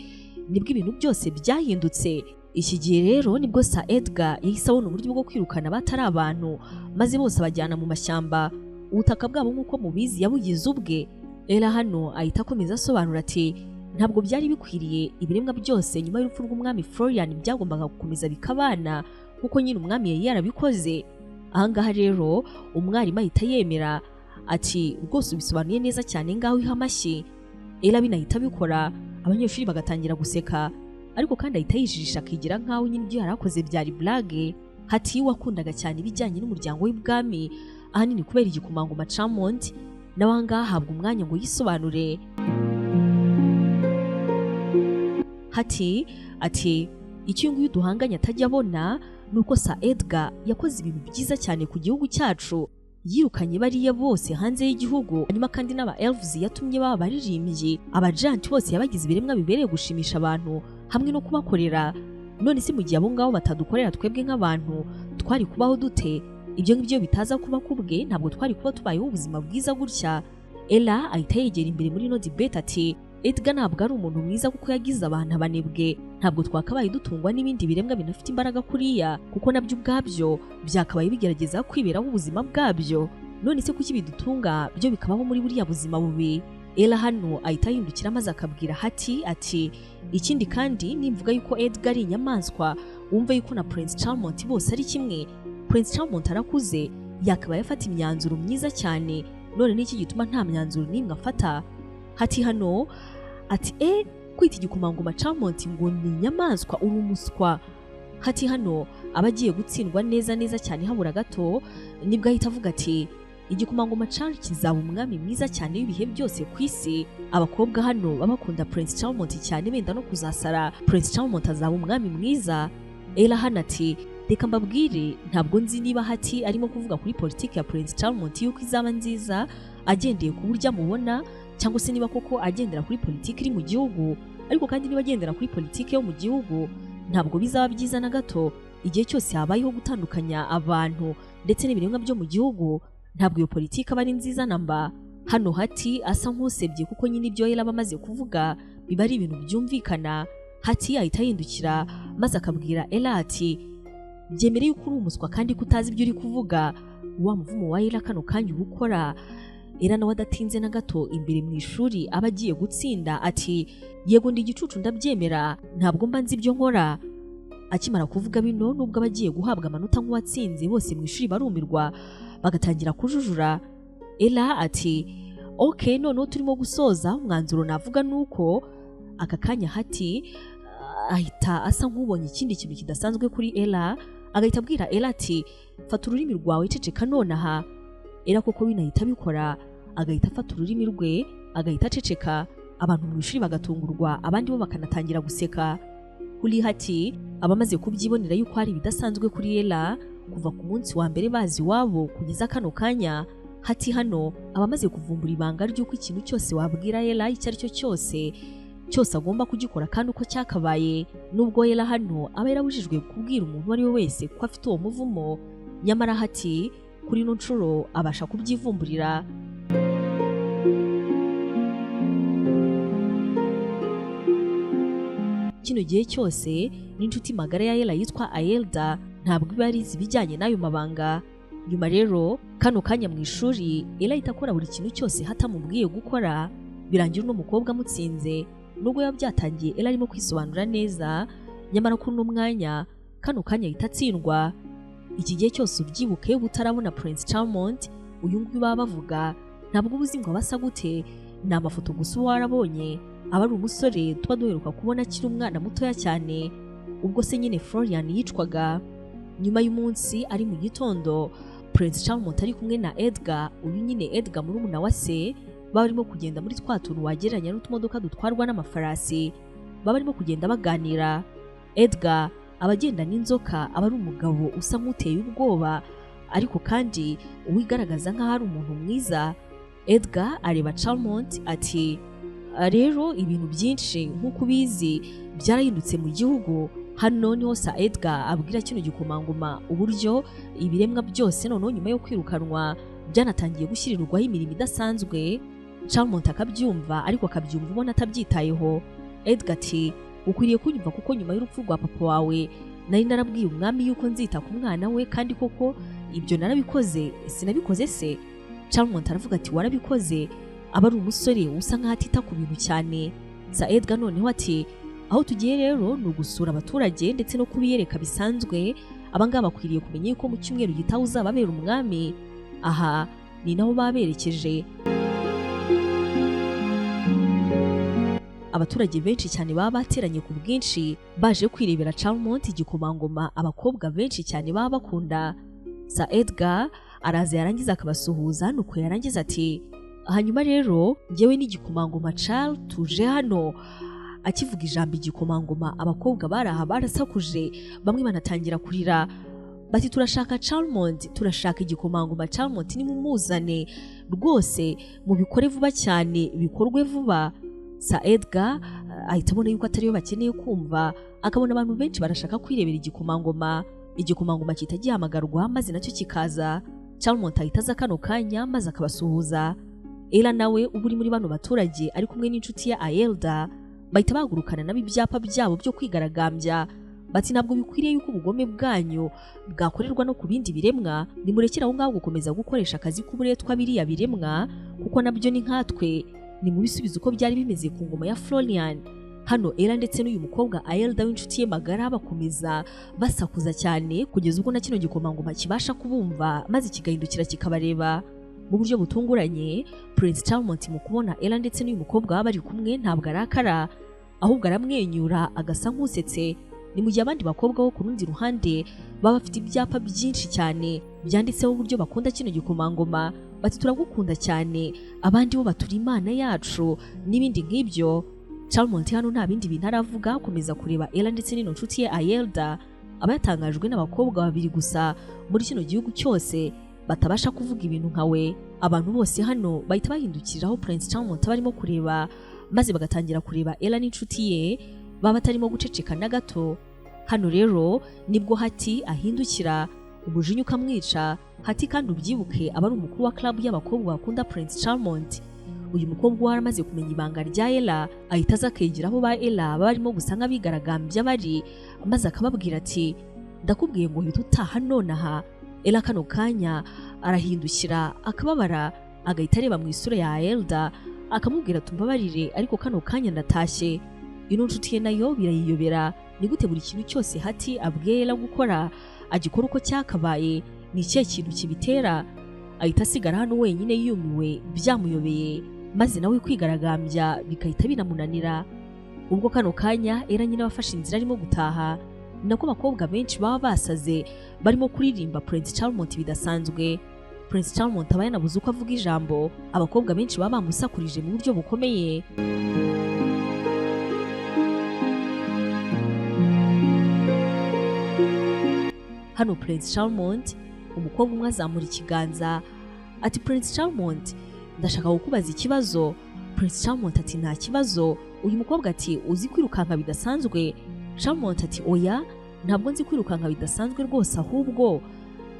nibwo ibintu byose byahindutse. Iki gihe rero nibwo Sir Edgar yahise abona uburyo bwo kwirukana abatari abantu, maze bose abajyana mu mashyamba. Ubutaka bwabo nk'uko mubizi yabugize ubwe. Ella hano ahita akomeza asobanura ati ntabwo byari bikwiriye, ibiremwa byose nyuma y'urupfu rw'umwami Florian byagombaga gukomeza bikabana kuko nyine umwami yari yarabikoze. Ahangaha rero umwarimu ahita yemera ati rwose ubisobanuye neza cyane, ngaho iha amashyi. Ella binahita bikora, abanyeshuri bagatangira guseka, ariko kandi ahita yijijisha akigira nkaho nyine ibyo yari akoze byari blague. Hati wakundaga cyane ibijyanye n'umuryango w'ibwami, ahanini kubera igikomangoma Charmont, nawe ahangaha ahabwa umwanya ngo yisobanure. Hati ati icyo nguyu duhanganye atajya abona ni uko Sir Edgar yakoze ibintu byiza cyane ku gihugu cyacu, yirukanye bariya bose hanze y'igihugu, hanyuma kandi n'aba elves yatumye baba baririmbyi, aba giant bose yabagize ibiremwa bibereye gushimisha abantu hamwe no kubakorera. None se mu gihe abo ngabo batadukorera twebwe nk'abantu twari kubaho dute? Ibyo ngibyo bitaza kuba kubwe ntabwo twari kuba tubayeho ubuzima bwiza gutya. Ella ahita yegera imbere muri no debate ati Edgar ntabwo ari umuntu mwiza kuko yagize abantu abanebwe, ntabwo twakabaye dutungwa n'ibindi biremwa binafite imbaraga kuriya, kuko nabyo ubwabyo byakabaye bigerageza kwiberaho ubuzima bwabyo. None se kuki bidutunga byo bikabaho muri buriya buzima bubi? Ella hano ahita yindukira maze akabwira Hati ati ikindi kandi nimvuga yuko Edgar ari inyamaswa, wumve yuko na Prince Charmont bose ari kimwe. Prince Charmont arakuze, yakabaye afata imyanzuro myiza cyane, none n'iki gituma nta myanzuro n'imwe afata? Hati hano ati kwita igikomangoma Charmont ngo ni inyamaswa, uri umuswa. Hati hano abagiye gutsindwa neza cyane habura gato, nibwo ahita avuga ati igikomangoma Char kizaba umwami mwiza cyane w'ibihe byose ku isi. Abakobwa hano babakunda Prince Charmont cyane, benda no kuzasara, Prince Charmont azaba umwami mwiza. Ella hano ati reka mbabwire, ntabwo nzi niba Hati arimo kuvuga kuri politiki ya Prince Charmont yuko izaba nziza agendeye ku buryo amubona, cyangwa se niba koko agendera kuri politiki iri mu gihugu. Ariko kandi niba agendera kuri politiki yo mu gihugu ntabwo bizaba byiza na gato. Igihe cyose habayeho gutandukanya abantu ndetse n'ibiremwa byo mu gihugu, ntabwo iyo politiki aba ari nziza namba. Hano Hati asa nk'usebye kuko nyine ibyo Ella bamaze kuvuga biba ari ibintu byumvikana. Hati ahita yindukira maze akabwira Ella ati byemereye yuko uri umuswa kandi kutazi ibyo uri kuvuga, wa muvumo wa Ella kano kanya ubukora. Ella nawe adatinze na gato imbere mu ishuri aba agiye gutsinda ati yego ndi igicucu ndabyemera, ntabwo mba nzi ibyo nkora. Akimara kuvuga bino, nubwo abagiye guhabwa amanota nk'uwatsinze, bose mu ishuri barumirwa bagatangira kujujura. Ella ati okay, noneho turimo gusoza, umwanzuro navuga nuko aka kanya Hati ahita asa nk'ubonye ikindi kintu kidasanzwe kuri Ella, agahita abwira Ella ati fata ururimi rwawe ceceka nonaha. Ella koko binahita bikora, agahita afata ururimi rwe agahita aceceka. Abantu mu ishuri bagatungurwa, abandi bo bakanatangira guseka. Kuri Hati abamaze kubyibonera yuko hari bidasanzwe kuri Ella kuva ku munsi wa mbere bazi wabo kugeza kano kanya. Hati hano abamaze kuvumbura ibanga ry'uko ikintu cyose wabwira Ella icyo ari cyo cyose agomba kugikora kandi uko cyakabaye. Nubwo Ella hano aba yarabujijwe kubwira umuntu ari we wese ko afite uwo muvumo, nyamara Hati kuri ino nshuro abasha kubyivumburira. Kino gihe cyose n'inshuti magara ya Ella yitwa Aelda ntabwo iba yarizi ibijyanye n'ayo mabanga. Nyuma rero kano kanya mu ishuri Ella ahita akora buri kintu cyose hatamubwiye gukora, birangira uno mukobwa amutsinze. Nubwo yaba byatangiye Ella arimo kwisobanura neza, nyamara kuri uno mwanya kano kanya ahita atsindwa. Iki gihe cyose ubyibuke utarabona Prince Charmont, uyu nguyu baba bavuga ntabwo ubuzi ngo abasa gute, ni amafoto gusa uba warabonye. Aba ari umusore tuba duheruka kubona akiri umwana mutoya cyane, ubwo se nyine Florian yicwaga. Nyuma y'umunsi ari mu gitondo, Prince Charmont ari kumwe na Edgar, uyu nyine Edgar murumuna wa se, barimo kugenda muri twa tuntu wagereranya n'utumodoka dutwarwa n'amafarasi. baba barimo kugenda baganira. Edgar abagenda n'inzoka aba ari umugabo usa nk'uteye ubwoba ariko kandi uwigaragaza nk'aho ari umuntu mwiza. Edgar areba Charmont ati rero ibintu byinshi nk'uko ubizi byarahindutse mu gihugu. Hano niho Sir Edgar abwira kino gikomangoma uburyo ibiremwa byose noneho nyuma yo kwirukanwa byanatangiye gushyirirwaho imirimo idasanzwe. Charmont akabyumva ariko akabyumva ubona atabyitayeho. Edgar ati ukwiriye kunyumva kuko nyuma y'urupfu rwa papa wawe nari narabwiye umwami yuko nzita ku mwana we kandi koko ibyo narabikoze. Sinabikoze se? Charmont aravuga ati warabikoze. Aba ari umusore usa nk'aho atita ku bintu cyane. Sir Edgar noneho ati aho tugiye rero ni ugusura abaturage ndetse no kubiyereka bisanzwe. Abangaba bakwiriye kumenya yuko mu cyumweru gitaha uzababera umwami. Aha ni naho baberekeje. Abaturage benshi cyane baba bateranye ku bwinshi baje kwirebera Charmont igikomangoma abakobwa benshi cyane baba bakunda. Sir Edgar araza yarangiza akabasuhuza nuko yarangiza ati hanyuma rero njyewe n'igikomangoma Char tuje hano. Akivuga ijambo igikomangoma abakobwa baraha barasakuje bamwe banatangira kurira bati turashaka Charmont, turashaka igikomangoma Charmont nimumuzane rwose mubikore vuba cyane bikorwe vuba. Sir Edgar ahita abona yuko atariyo bakeneye kumva akabona abantu benshi barashaka kwirebera igikomangoma. Igikomangoma kita gihamagarwa maze nacyo kikaza. Charmont ahita aza kano kanya maze akabasuhuza. Ella nawe uba uri muri bano baturage ari kumwe n'inshuti ya Aelda bahita bagurukana nabo ibyapa byabo byo kwigaragambya bati ntabwo bikwiriye yuko ubugome bwanyu bwakorerwa no ku bindi biremwa. Nimurekera aho ngaho gukomeza gukoresha akazi k'uburetwa biriya biremwa kuko nabyo ni nkatwe. Ni mu bisubizo uko byari bimeze ku ngoma ya Florian. Hano Ella ndetse n'uyu mukobwa Aelda w'inshuti ye magara bakomeza basakuza cyane kugeza ubwo na kino gikomangoma kibasha kubumva maze kigahindukira kikabareba. Mu buryo butunguranye Prince Charmont mu kubona Ella ndetse n'uyu mukobwa baba bari kumwe ntabwo arakara ahubwo aramwenyura agasa nk'usetse. Ni mu gihe abandi bakobwa bo ku rundi ruhande baba bafite ibyapa byinshi cyane byanditseho uburyo bakunda kino gikomangoma bati turagukunda cyane abandi bo baturi imana yacu n'ibindi nk'ibyo. Charmont hano nta bindi bintu aravuga akomeza kureba Ella ndetse n'ino nshuti ye Aelda aba yatangajwe n'abakobwa babiri gusa muri kino gihugu cyose batabasha kuvuga ibintu nkawe. Abantu bose hano bahita bahindukiraho Prince Charmont barimo kureba maze bagatangira kureba Ella n'inshuti ye baba batarimo guceceka na gato. Hano rero nibwo Hati ahindukira umujinya ukamwica. Hati kandi ubyibuke aba ari umukuru wa club y'abakobwa bakunda Prince Charmont. Uyu mukobwa waramaze kumenya ibanga rya Ella ahita aza akegera aho ba Ella barimo gusa nk'abigaragambya bari maze akababwira ati ndakubwiye ngo hita utaha nonaha. Ella kano kanya arahindukira akababara agahita areba mu isura ya Aelda akamubwira tumbabarire ariko kano kanya ndatashye. Ino nshuti ye nayo birayiyobera ni gute buri kintu cyose Hati abwiye Ella gukora agikora uko cyakabaye. Ni ikihe kintu kibitera? Ahita asigara hano wenyine yumiwe byamuyobeye maze nawe kwigaragambya bikahita binamunanira. Ubwo kano kanya Ella nyine bafashe inzira arimo gutaha nako abakobwa benshi baba basaze barimo kuririmba Prince Charmont bidasanzwe. Prince Charmont aba yanabuze uko avuga ijambo abakobwa benshi baba bamusakurije mu buryo bukomeye. Hano Prince Charmont umukobwa umwe azamura ikiganza ati Prince Charmont ndashaka kukubaza ikibazo. Prince Charmont ati nta kibazo. Uyu mukobwa ati uzi kwirukanka bidasanzwe? Charmont ati oya ntabwo nzi kwirukanka bidasanzwe rwose ahubwo.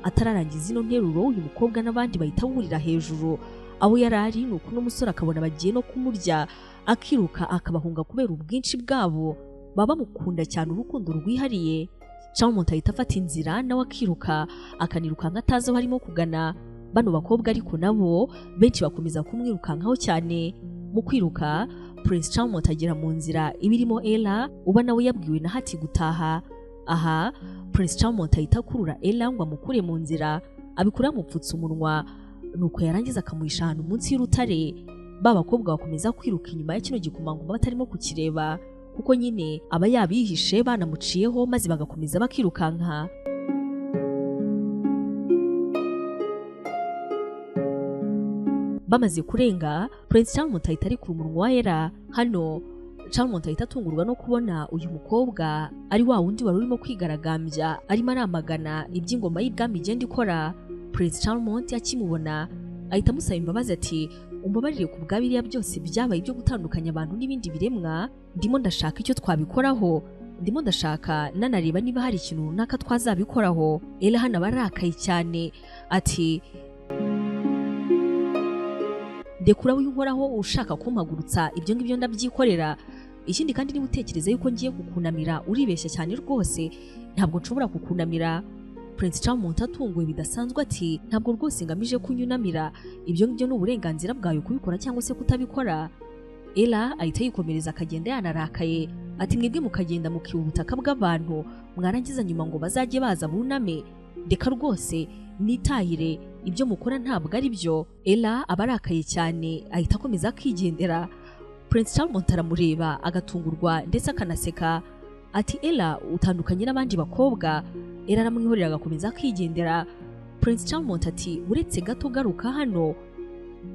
Atararangiza ino nteruro uyu mukobwa n'abandi bahita bumurira hejuru aho yarari nuko n'umusore akabona bagiye no kumurya akiruka akabahunga kubera ubwinshi bwabo baba mukunda cyane urukundo rwihariye. Charmont ahita afata inzira nawe akiruka akanirukanka atazi aho arimo kugana. Bano bakobwa ariko nabo benshi bakomeza kumwirukankaho cyane. Mu kwiruka Prince Charmont agera mu nzira ibirimo Ella uba nawe yabwiwe na Hati gutaha. Aha Prince Charmont ahita akurura Ella ngo amukure mu nzira abikura mupfutse umunwa nuko yarangiza akamuhisha ahantu munsi y'urutare. Ba bakobwa bakomeza kwiruka inyuma ya kino gikomangoma batarimo kukireba kuko nyine aba yabihishe banamuciyeho maze bagakomeza bakirukanka. Bamaze kurenga Prince Charmont ahita ari ku munwa wa Ella. Hano Charmont ahita atungurwa no kubona uyu mukobwa ari wa wundi wari urimo kwigaragambya arimo aramagana iby'ingoma y'ibwami igenda ikora. Prince Charmont akimubona ahita amusaba imbabazi ati umbabarire ku bwa biriya byose byabaye byo gutandukanya abantu n'ibindi biremwa, ndimo ndashaka icyo twabikoraho, ndimo ndashaka nanareba niba hari ikintu runaka twazabikoraho. Ella hano barakaye cyane ati ndekura w'inkoraho ushaka kumpagurutsa, ibyo ngibyo ndabyikorera. Ikindi kandi niba utekereza yuko ngiye kukunamira uribeshya cyane rwose, ntabwo nshobora kukunamira. Prince Charmont atunguwe bidasanzwe ati ntabwo rwose ngamije kunyunamira, ibyo ngibyo ni uburenganzira bwawe kubikora cyangwa se kutabikora. Ella ahita yikomereza akagenda yanarakaye ati mwebwe mukagenda mukiba ubutaka bw'abantu mwarangiza nyuma ngo bazajye baza buname, ndeka rwose nitahire, ibyo mukora ntabwo ari byo. Ella abarakaye cyane ahita akomeza akigendera. Prince Charmont aramureba agatungurwa ndetse akanaseka ati Ella utandukanye n'abandi bakobwa. Ella aramwihorera agakomeza akigendera. Prince Charmont ati uretse gato garuka hano.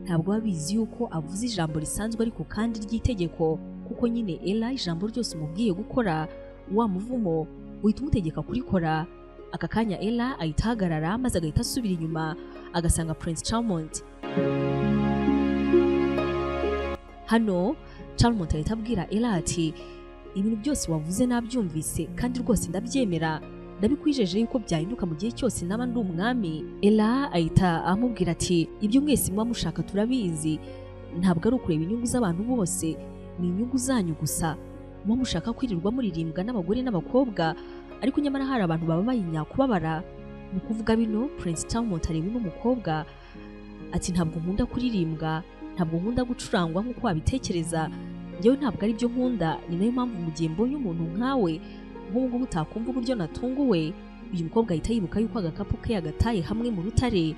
Ntabwo babizi yuko avuze ijambo risanzwe ariko kandi ry'itegeko, kuko nyine Ella ijambo ryose umubwiye gukora wa muvumo uhita umutegeka kurikora. Aka kanya Ella ahita ahagarara maze agahita asubira inyuma agasanga Prince Charmont. Hano Charmont ahita abwira Ella ati ibintu byose wavuze nabyumvise kandi rwose ndabyemera, ndabikwijeje yuko byahinduka mu gihe cyose naba ndi umwami. Ella ahita amubwira ati ibyo mwese muba mushaka turabizi, ntabwo ari ukureba inyungu z'abantu bose, ni inyungu zanyu gusa. Muba mushaka kwirirwa muririmbwa n'abagore n'abakobwa, ariko nyamara hari abantu baba bayinya kubabara. Mu kuvuga bino Prince Charmont areba n'umukobwa ati ntabwo nkunda kuririmbwa, ntabwo nkunda gucurangwa nk'uko wabitekereza, njyewe ntabwo ari byo nkunda, ni nayo mpamvu mu gihe mbonye umuntu nkawe nk'ubu ngubu utakumva uburyo natunguwe. Uyu mukobwa ahita yibuka yuko agakapu ke yagataye hamwe mu rutare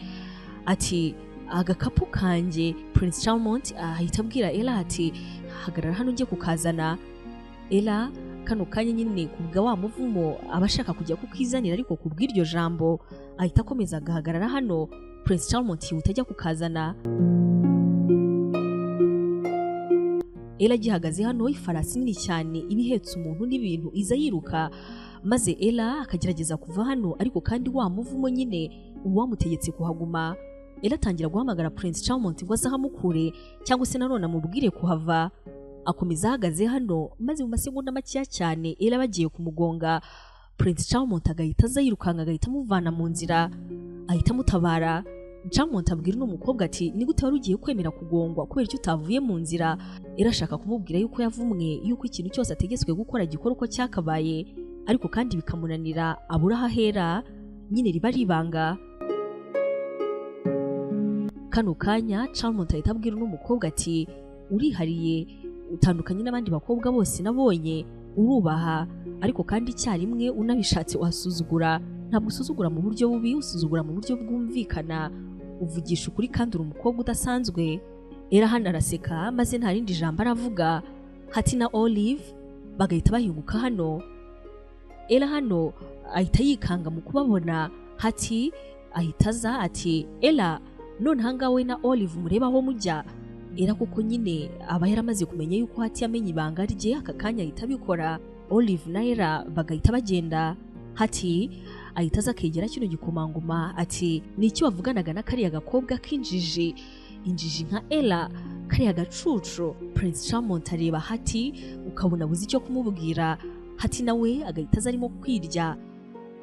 ati agakapu kanjye. Prince Charmont ahita abwira Ella ati hagarara hano njye kukazana. Ella kano kanya nyine kubwa wa muvumo aba ashaka kujya kukizanira, ariko kubw'iryo jambo ahita akomeza agahagarara hano. Prince Charmont yihuta ajya kukazana. Ella agihagaze hano ifarasi nini cyane iba ihetse umuntu n'ibintu iza yiruka, maze Ella akagerageza kuva hano ariko kandi wa muvumo nyine uwamutegetse kuhaguma. Ella atangira guhamagara Prince Charmont ngo azahamukure cyangwa se nanone amubwire kuhava. Akomeza ahagaze hano maze mu masegonda makeya cyane Ella bagiye kumugonga. Prince Charmont agahita aza yirukanka agahita amuvana mu nzira, ahita amutabara. Charmont abwira n'umukobwa ati ni gute wari ugiye kwemera kugongwa kubera icyo utavuye mu nzira. Ella ashaka kumubwira yuko yavumwe, yuko ikintu cyose ategetswe gukora gikora uko cyakabaye, ariko kandi bikamunanira abura aho ahera, nyine riba ari ibanga. Kano kanya Charmont ahita abwira n'umukobwa ati urihariye, utandukanye n'abandi bakobwa bose nabonye, urubaha, ariko kandi icyarimwe unabishatse wasuzugura. Ntabwo usuzugura mu buryo bubi, usuzugura mu buryo bwumvikana, uvugisha ukuri kandi uri umukobwa udasanzwe. Ella hano araseka maze nta rindi jambo aravuga. Hati na Olive bagahita bahinguka hano. Ella hano ahita yikanga mu kubabona. Hati ahita aza ati Ella none ahangaha we na Olive mureba aho mujya. Ella kuko nyine aba yaramaze kumenya yuko Hati yamenye ibanga rye, aka kanya ahita abikora. Olive na Ella bagahita bagenda. Hati ahita aza akegera kino gikomangoma ati ni iki wavuganaga na kariya gakobwa k'injiji, injiji nka Ella, kariya gacucu. Prince Charmont areba Hati ukabona buzi icyo kumubwira. Hati nawe agahita aza arimo kwirya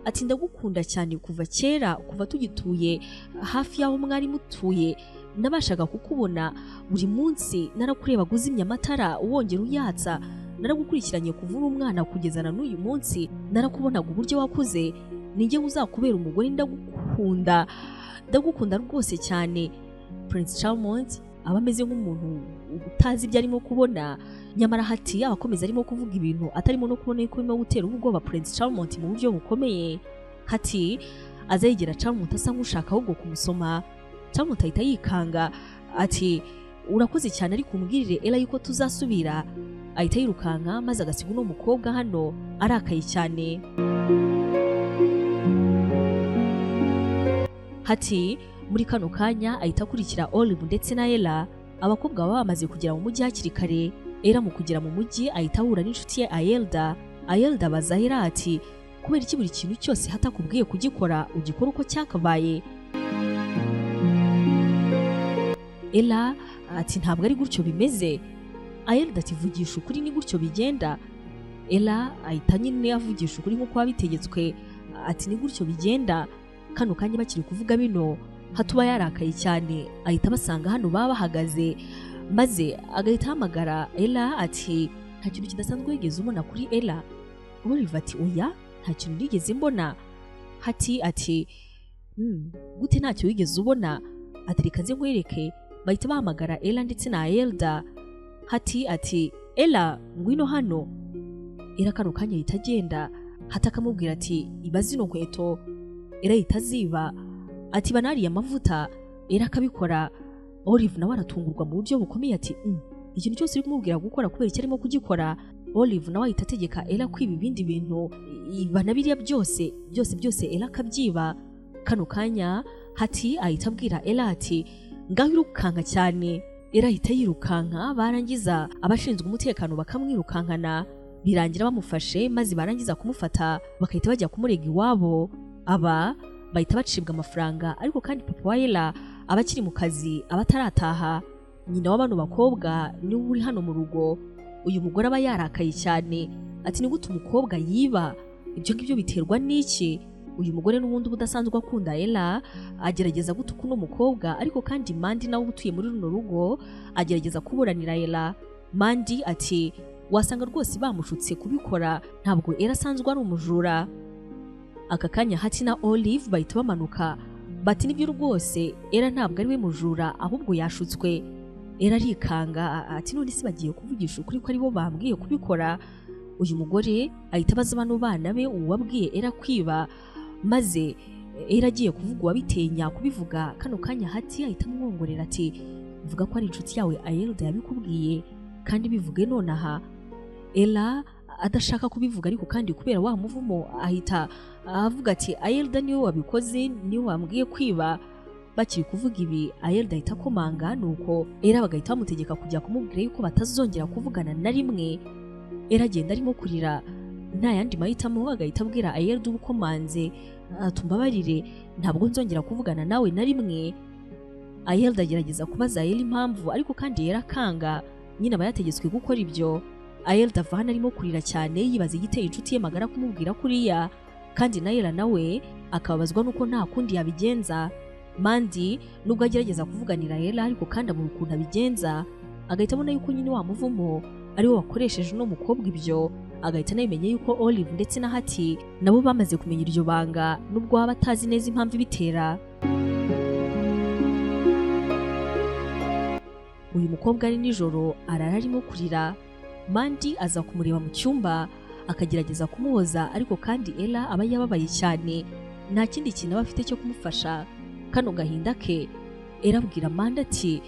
ati ndagukunda cyane kuva kera, kuva tugituye hafi y'aho mwari mutuye, nabashaga kukubona buri munsi, narakureba guzimya amatara wongera uyatsa, naragukurikiranye kuva uri umwana kugeza na n'uyu munsi, narakubonaga uburyo wakuze, ninjye uzakubera umugore, ndagukunda, ndagukunda rwose cyane. Prince Charmont aba ameze nk'umuntu utazi ibyo arimo kubona, nyamara Hati abakomeza arimo kuvuga ibintu atarimo no kubona yuko birimo gutera ubwoba Prince Charmont mu buryo bukomeye. Hati aza yegera Charmont asa nk'ushaka ahubwo kumusoma. Charmont ahita yikanga ati urakoze cyane ariko umbwirire Ella yuko tuzasubira. Ahita yirukanka maze agasiga uno mukobwa hano arakaye cyane. Hati muri kano kanya ahita akurikira Olive ndetse na Ella. Abakobwa baba bamaze kugera mu mujyi hakiri kare. Ella mu kugera mu mujyi ahita ahura n'inshuti ye Ayelda abaza Ella ati kubera iki buri kintu cyose hatakubwiye kugikora ugikora uko cyakabaye. Ella ati ntabwo ari gutyo bimeze. Ayelda ati vugisha ukuri ni gutyo bigenda. Ella ahita nyine avugisha ukuri nk'uko wabitegetswe ati ni gutyo bigenda. Kano kanya bakiri kuvuga bino hatuba yarakaye cyane ahita basanga hano baba bahagaze maze agahita hamagara Ella ati nta kintu kidasanzwe wigeze ubona kuri Ella. Olive ati oya nta kintu nigeze mbona. Hati ati gute ntacyo wigeze ubona? Ati reka nze nkwereke. Bahita bahamagara Ella ndetse na Ayelda. Hati ati Ella ngwino hano. Ella kano kanya ahita agenda. Hati akamubwira ati iba zino nkweto. Ella ahita aziba ati banariye amavuta. Ella akabikora. Olive nawe aratungurwa mu buryo bukomeye ati ikintu cyose uri kumubwira gukora kubera icyo arimo kugikora. Olive nawe ahita ategeka Ella kwiba ibindi bintu ibana biriya byose Ella akabyiba. Kano kanya Hati ahita abwira Ella ati ngaho irukanka cyane. Ella ahita yirukanka barangiza abashinzwe umutekano bakamwirukankana birangira bamufashe maze barangiza kumufata bakahita bajya kumurega iwabo. Aba bahita bacibwa amafaranga ariko kandi papa wa Ella abakiri mu kazi abatarataha. Nyina w'abano bakobwa ni uri hano mu rugo. Uyu mugore aba yarakaye cyane ati ni gute umukobwa yiba? Ibyo ngibyo biterwa n'iki? Uyu mugore n'ubundi ubudasanzwe akunda Ella agerageza gutuka uno mukobwa ariko kandi Mandi nawe utuye muri runo rugo agerageza kuburanira Ella. Mandi ati wasanga rwose bamushutse kubikora ntabwo Ella asanzwe ari umujura. Aka kanya Hati na Olive bahita bamanuka bati nibyo rwose Ella ntabwo ari we mujura ahubwo yashutswe. Ella arikanga ati none se bagiye kuvugisha ukuri ko ari bo bambwiye kubikora. Uyu mugore ahita abaza bano bana be uwabwiye Ella kwiba maze Ella agiye kuvuga uwabitenya kubivuga. Kano kanya Hati ahita amwongorera ati vuga ko ari inshuti yawe Ayelda yabikubwiye kandi bivuge nonaha. Ella adashaka kubivuga ariko kandi kubera wa muvumo ahita avuga ati Ayelda niwe wabikoze niwe wambwiye kwiba. Bakiri kuvuga ibi Ayelda ahita akomanga nuko Ella bagahita bamutegeka kujya kumubwira yuko batazongera kuvugana na rimwe. Ella agenda arimo kurira nta yandi mahitamo agahita abwira Ayelda ubukomanze tumbabarire ntabwo nzongera kuvugana nawe na rimwe. Ayelda agerageza kubaza Ella impamvu ariko kandi Ella akanga nyine aba yategetswe gukora ibyo. Ayelda ava hano arimo kurira cyane yibaza igiteye inshuti ye magara kumubwira kuriya kandi na Ella nawe akababazwa nuko nta kundi yabigenza. Mandi nubwo agerageza kuvuganira Ella ariko kandi abura ukuntu abigenza agahita abona yuko nyine wa muvumo ari we wakoresheje uno mukobwa ibyo. Agahita anabimenye yuko Olive ndetse na Hati nabo bamaze kumenya iryo banga nubwo baba batazi neza impamvu ibitera. Uyu mukobwa ari nijoro arara arimo kurira. Mandi aza kumureba mu cyumba akagerageza kumuhoza ariko kandi Ella aba yababaye cyane nta kindi kintu aba afite cyo kumufasha. Kano gahinda ke Ella abwira Mandi ati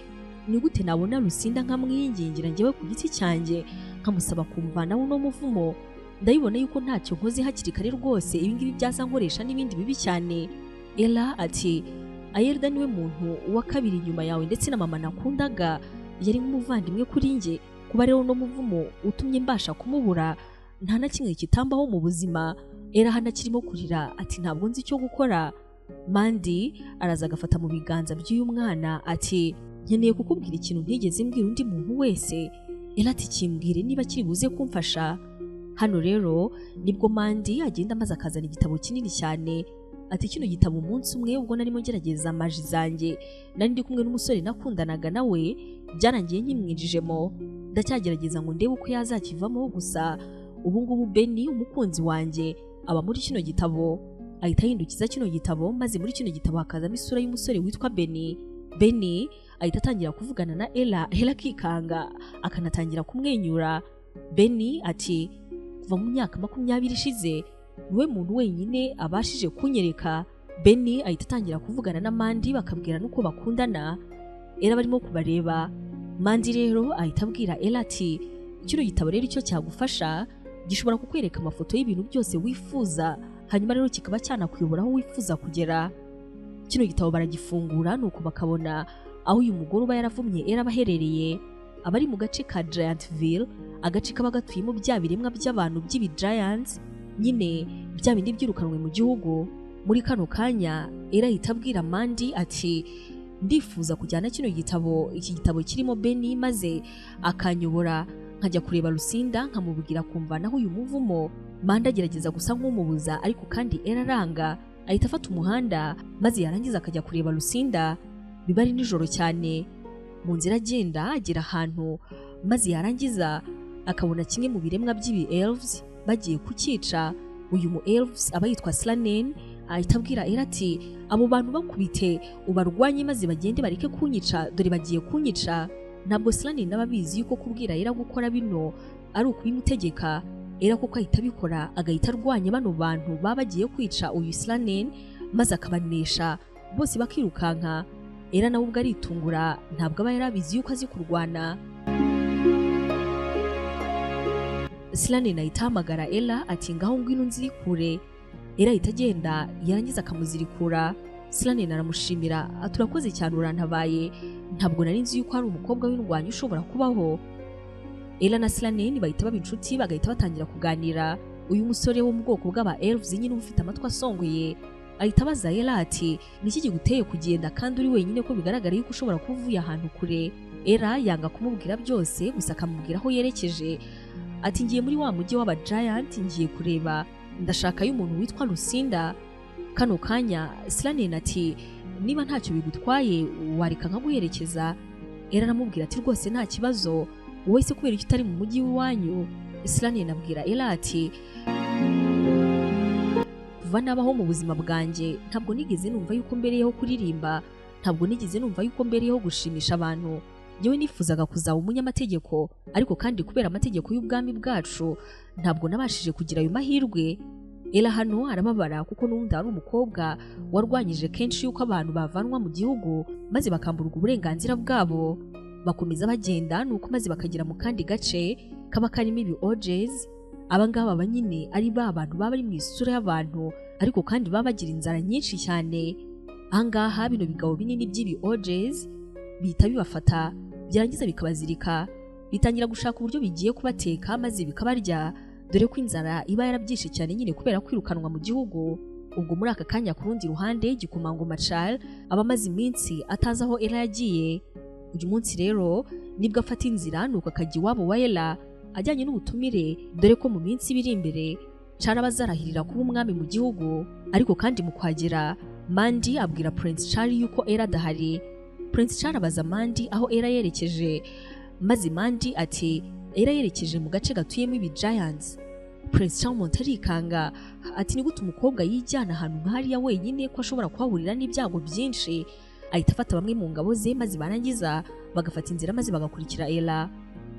ni gute nabona Lucinda nkamwingingira njyewe ku giti cyanjye nkamusaba kumvana uno muvumo? Ndabibona yuko ntacyo nkoze hakiri kare rwose ibingibi byaza nkoresha n'ibindi bibi cyane. Ella ati Ayelda niwe muntu wa kabiri nyuma yawe ndetse na mama nakundaga yari nk'umuvandimwe kuri njye. Kuba rero uno muvumo utumye mbasha kumubura nta na kimwe kitambaho mu buzima. Ella hano akirimo kurira ati ntabwo nzi icyo gukora. Mandi araza agafata mu biganza by'uyu mwana ati nkeneye kukubwira ikintu ntigeze mbwira undi muntu wese. Ella ati kimbwire niba kiri buze kumfasha. Hano rero nibwo Mandi agenda maze akazana igitabo kinini cyane. Ati kino gitabo umunsi umwe ubwo narimo ngerageza amaji zanjye nari ndi kumwe n'umusore nakundanaga nawe byarangiye nkimwinjijemo ndacyagerageza ngo ndebe uko yazakivamo gusa ubu ngubu Benny umukunzi wanjye aba muri kino gitabo. Ahita ahindukiza kino gitabo maze muri kino gitabo hakazamo isura y'umusore witwa Benny. Benny ahita atangira kuvugana na Ella akikanga akanatangira kumwenyura. Benny ati kuva mu myaka 20 ishize niwe muntu wenyine abashije kunyereka. Benny ahita atangira kuvugana na Mandi bakabwira nuko bakundana. Ella barimo kubareba. Mandi rero ahita abwira Ella ati kino gitabo rero icyo cyagufasha gishobora kukwereka amafoto y'ibintu byose wifuza hanyuma rero kikaba cyanakuyobora aho wifuza kugera. Kino gitabo baragifungura nuko bakabona aho uyu mugore uba yaravumye Ella baherereye. abari mu gace ka Giantville, agace kaba gatuyemo bya biremwa by'abantu by'ibi Giants, nyine bya bindi byirukanwe mu gihugu. Muri kano kanya Ella ahita abwira Mandy ati ndifuza kujyana kino gitabo, iki gitabo kirimo Benny, maze akanyobora nkajya kureba Lucinda nkamubwira kumva naho uyu muvumo. Mandy agerageza gusa nk'umubuza, ariko kandi Ella aranga, ahita afata umuhanda maze yarangiza akajya kureba Lucinda. Biba ari nijoro cyane, mu nzira agenda agera ahantu maze yarangiza akabona kimwe mu biremwa by'ibi elves bagiye kukica. Uyu mu elves aba yitwa Slanen, ahita abwira Ella ati abo bantu bakubite ubarwanye maze bagende bareke kunyica, dore bagiye kunyica. Ntabwo Slanen aba abizi yuko kubwira Ella gukora bino ari ukubimutegeka. Ella kuko ahita abikora, agahita arwanya bano bantu baba bagiye kwica uyu Slanen maze akabanesha bose bakirukanka. Ella nawe ubwo aritungura, ntabwo aba yarabizi yuko azi kurwana. Slanen ahita ahamagara Ella ati ngaho ngwino nzirikure. Ella ahita agenda, yarangiza akamuzirikura. Slanen aramushimira, aturakoze cyane urantabaye, ntabwo nari nzi yuko hari umukobwa w'indwanyi ushobora kubaho. Ella na Slanen bahita baba inshuti, bagahita batangira kuganira. Uyu musore wo mu bwoko bw'aba elves nyine ufite amatwi asongoye ahita abaza Ella ati niki kiguteye kugenda kandi uri wenyine ko bigaragara yuko ushobora kuba uvuye ahantu kure. Ella yanga kumubwira byose, gusa akamubwira aho yerekeje ati ngiye muri wa mujyi w'aba Giant, ngiye kureba, ndashaka y'umuntu witwa Lucinda. Kano kanya Slanen ati niba ntacyo bigutwaye wareka nkaguherekeza. Ella aramubwira ati rwose nta kibazo, wowe se kubera icyo utari mu mujyi w'iwanyu? Slanen abwira Ella ati kuva nabaho mu buzima bwanjye ntabwo nigeze numva yuko mbereyeho kuririmba, ntabwo nigeze numva yuko mbereyeho gushimisha abantu. Yewe nifuzaga kuzaba umunyamategeko, ariko kandi kubera amategeko y'ubwami bwacu ntabwo nabashije kugira ayo mahirwe. Ella hano arababara kuko n'undi ari umukobwa warwanyije kenshi yuko abantu bavanwa mu gihugu maze bakamburwa uburenganzira bwabo. Bakomeza bagenda nuko maze bakagera mu kandi gace kaba karimo ibi OJs. Abangaba banyine ari ba bantu baba ari mu isura y'abantu, ariko kandi baba bagira inzara nyinshi cyane. Ahangaha bino bigabo binini by'ibi OJs bihita bibafata, byarangiza bikabazirika, bitangira gushaka uburyo bigiye kubateka maze bikabarya, dore ko inzara iba yarabyishe cyane nyine kubera kwirukanwa mu gihugu. Ubwo muri aka kanya ku rundi ruhande IGiKOMANGOMA Char aba amaze iminsi atazi aho Ella yagiye. Uyu munsi rero nibwo afata inzira nuko akajya iwabo wa Ella ajyanye n'ubutumire, dore ko mu minsi ibiri imbere Char aba azarahirira kuba umwami mu gihugu. Ariko kandi mu kwagera Mandy abwira Prince Char yuko Ella adahari. Prince Char abaza Mandy aho Ella yerekeje, maze Mandy ati Ella yerekeje mu gace gatuyemo ibi Giants. Prince Char arikanga ati ni gute umukobwa yijyana ahantu nk'ahariya wenyine, ko ashobora kuhahurira n'ibyago byinshi. Ahita afata bamwe mu ngabo ze maze barangiza bagafata inzira maze bagakurikira Ella.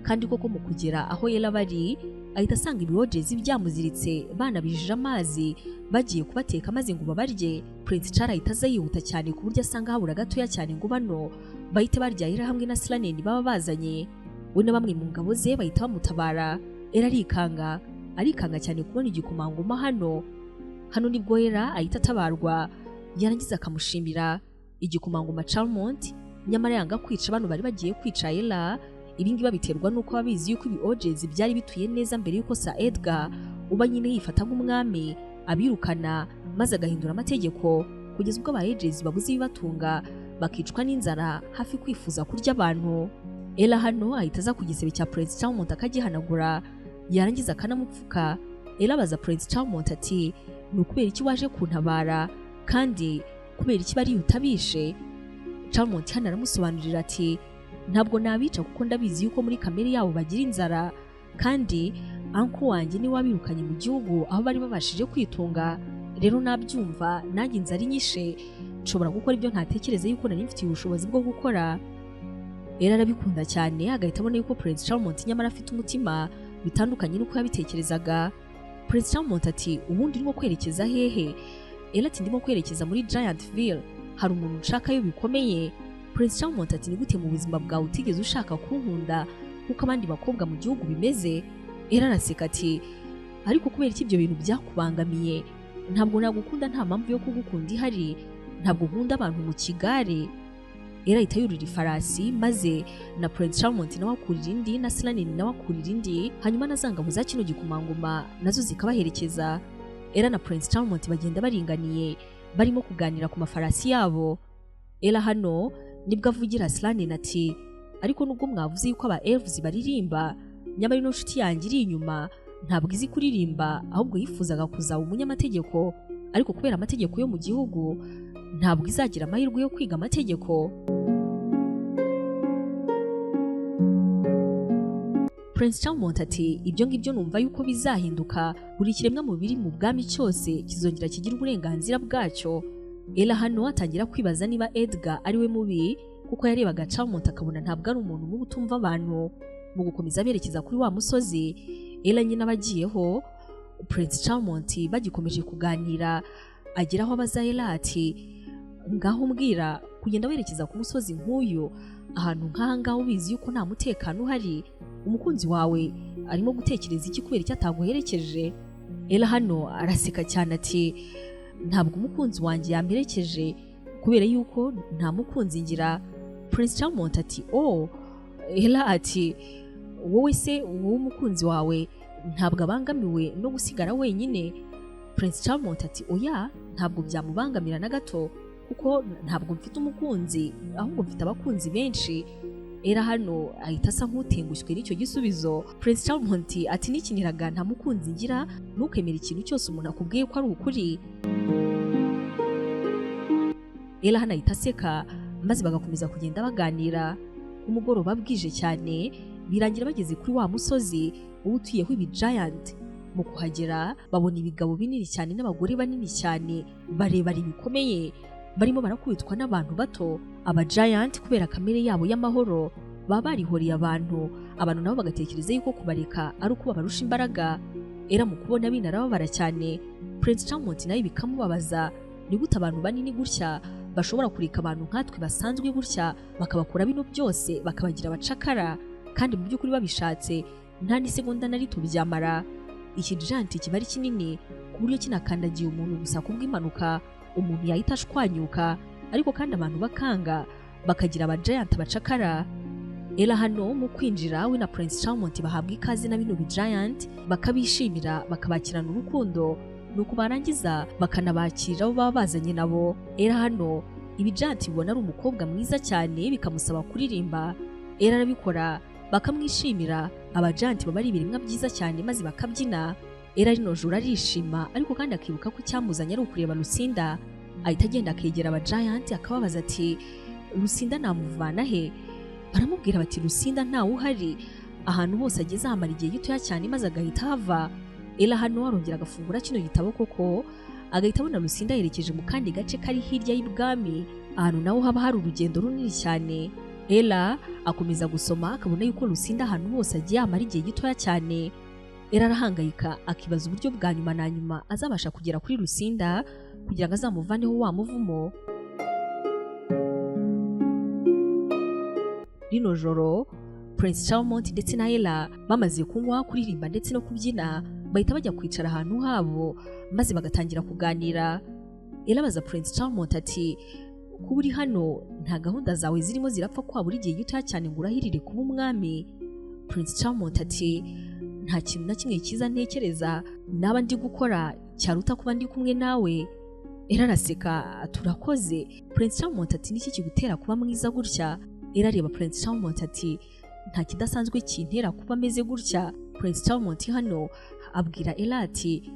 Kandi koko mu kugera aho Ella bari ahita asanga ibiwogezi byamuziritse, banabijije amazi bagiye kubateka maze ngo babarye. Prince Char ahita aza yihuta cyane ku buryo asanga habura gatoya cyane ngo bano bahite barya Ella hamwe na Slanen baba bazanye. We na bamwe mu ngabo ze bahita bamutabara. Ella arikanga cyane kubona IGiKOMANGOMA hano nibwo Ella ahita atabarwa, yarangiza akamushimira. IGiKOMANGOMA Charmont nyamara yanga kwica bano bari bagiye kwica Ella. Ibingi babiterwa nuko babizi yuko ibi OJs byari bituye neza mbere yuko Sir Edgar uba nyine yifata nk'umwami abirukana maze agahindura amategeko kugeza ubwo aba AJs babuze ibibatunga bakicwa n'inzara hafi kwifuza kurya abantu. Ella hano ahita aza ku gisebe cya Prince Charmont akagihanagura, yarangiza akanamupfuka. Ella abaza Prince Charmont ati ni ukubera iki waje kuntabara kandi kubera iki bari utabishe? Charmont hano aramusobanurira ati ntabwo nabica kuko ndabizi yuko muri kamere yabo bagira inzara, kandi uncle wanjye ni wabirukanye mu gihugu aho bari babashije kwitunga. Rero nabyumva nanjye inzara inyishe, nshobora gukora ibyo ntatekereza yuko nari mfitiye ubushobozi bwo gukora. Ella arabikunda cyane, agahita abona yuko Prince Charmont nyamara afite umutima bitandukanye nuko yabitekerezaga. Prince Charmont ati ubundi urimo kwerekeza hehe? Ella ati ndimo kwerekeza muri Giantville, hari umuntu nshakayo bikomeye. Prince Charmont ati ni gute mu buzima bwawe utigeze ushaka kunkunda kuko abandi bakobwa mu gihugu bimeze? Ella araseka ati ariko kubera iki ibyo bintu byakubangamiye? Ntabwo nagukunda nta mpamvu yo kugukunda ihari, ntabwo nkunda abantu mu kigare. Ella ahita yurira ifarasi maze na Prince Charmant nawe akurira indi na Slaney nawe akurira indi, hanyuma na zangabo za kino gikomangoma nazo zikabaherekeza. Ella na Prince Charmant bagenda baringaniye barimo kuganira ku mafarasi yabo. Ella hano nibwo avugira Slaney ati ariko nubwo mwavuze yuko aba elves baririmba, nyamara ino nshuti yanjye iri inyuma ntabwo izi kuririmba, ahubwo yifuzaga kuzaba umunyamategeko, ariko kubera amategeko yo mu gihugu ntabwo izagira amahirwe yo kwiga amategeko. Prince Charmant ati ibyo ngibyo numva yuko bizahinduka, buri kiremwa mu biri mu bwami cyose kizongera kigira uburenganzira bwacyo. Ella hano atangira kwibaza niba Edgar ari we mubi, kuko yarebaga Charmant akabona ntabwo ari umuntu mubi utumva abantu. Mu gukomeza berekeza kuri wa musozi, Ella nyine abagiyeho, Prince Charmant bagikomeje kuganira ageraho abaza Ella ati ngaho mbwira kugenda werekeza ku musozi nk'uyu ahantu nk'ahangaho ubizi yuko nta mutekano uhari, umukunzi wawe arimo gutekereza iki kubera icyo ataguherekeje? Ella hano araseka cyane ati ntabwo umukunzi wanjye yamperekeje kubera yuko nta mukunzi ngira. Prince Charmant ati oh. Ella ati wowe se wowe umukunzi wawe ntabwo abangamiwe no gusigara wenyine? Prince Charmant ati oya, ntabwo byamubangamira na gato kuko ntabwo mfite umukunzi, ahubwo mfite abakunzi benshi. Ella hano ahita asa nk'utengushywe n'icyo gisubizo. Prince Charmant ati nikiniraga nta mukunzi ngira, ntukemere ikintu cyose umuntu akubwiye ko ari ukuri. Ella hano ahita aseka maze bagakomeza kugenda baganira. Umugoroba bwije cyane birangira bageze kuri wa musozi utuyeho ibi giant. Mu kuhagera babona ibigabo binini cyane n'abagore banini cyane barebare bikomeye barimo barakubitwa n'abantu bato. Aba giant kubera kamere yabo y'amahoro baba barihoriye abantu nabo bagatekereza yuko kubareka ari uko babarusha imbaraga. Ella mu kubona binarababara cyane, Prince Charmant nawe bikamubabaza ni gute abantu banini gutya bashobora kureka abantu nkatwe basanzwe gutya bakabakura bino byose bakabagira abacakara, kandi mu by'ukuri babishatse nta n'isegonda na rito byamara. Iki giant kiba ari kinini ku buryo kinakandagiye umuntu gusa kubw'impanuka umuntu yahita ashwanyuka, ariko kandi abantu bakanga bakagira aba giant bacakara. Ella hano mu kwinjira we na Prince Charmant bahabwa ikaze na bino giant bakabishimira bakabakirana urukundo, nuko barangiza bakanabakira abo baba bazanye nabo. Ella hano ibi giant bibona ari umukobwa mwiza cyane bikamusaba kuririmba. Ella arabikora bakamwishimira. Aba giant baba ari ibiremwa byiza cyane maze bakabyina. Ella rino joro arishima, ariko kandi akibuka ko icyamuzanye ari ukureba Lucinda. Ahita agenda akegera aba giant akababaza ati Lucinda namuvana he? Baramubwira bati Lucinda ntawe uhari, ahantu hose ageze ahamara igihe gitoya cyane maze agahita hava. Ella hano arongera agafungura kino gitabo koko agahita abona Lucinda yerekeje mu kandi gace kari hirya y'ibwami, ahantu naho haba hari urugendo runini cyane. Ella akomeza gusoma akabona yuko Lucinda ahantu hose agiye amara igihe gitoya cyane. Ella arahangayika akibaza uburyo bwa nyuma na nyuma azabasha kugera kuri Lucinda kugira ngo azamuvaneho wa muvumo. Rino joro Prince Charmant ndetse na Ella bamaze kunywa, kuririmba ndetse no kubyina, bahita bajya kwicara ahantu habo maze bagatangira kuganira. Ella abaza Prince Charmant ati kuba uri hano nta gahunda zawe zirimo zirapfa kwa buri gihe gitoya cyane ngo urahirire kuba umwami? Prince Charmant ati nta kintu na kimwe cyiza ntekereza naba ndi gukora cyaruta kuba ndi kumwe nawe. Ella araseka turakoze. Prince Charmant ati niki kigutera kuba mwiza gutya? Ella areba Prince Charmant ati nta kidasanzwe kintera kuba ameze gutya. Prince Charmant hano abwira Ella ati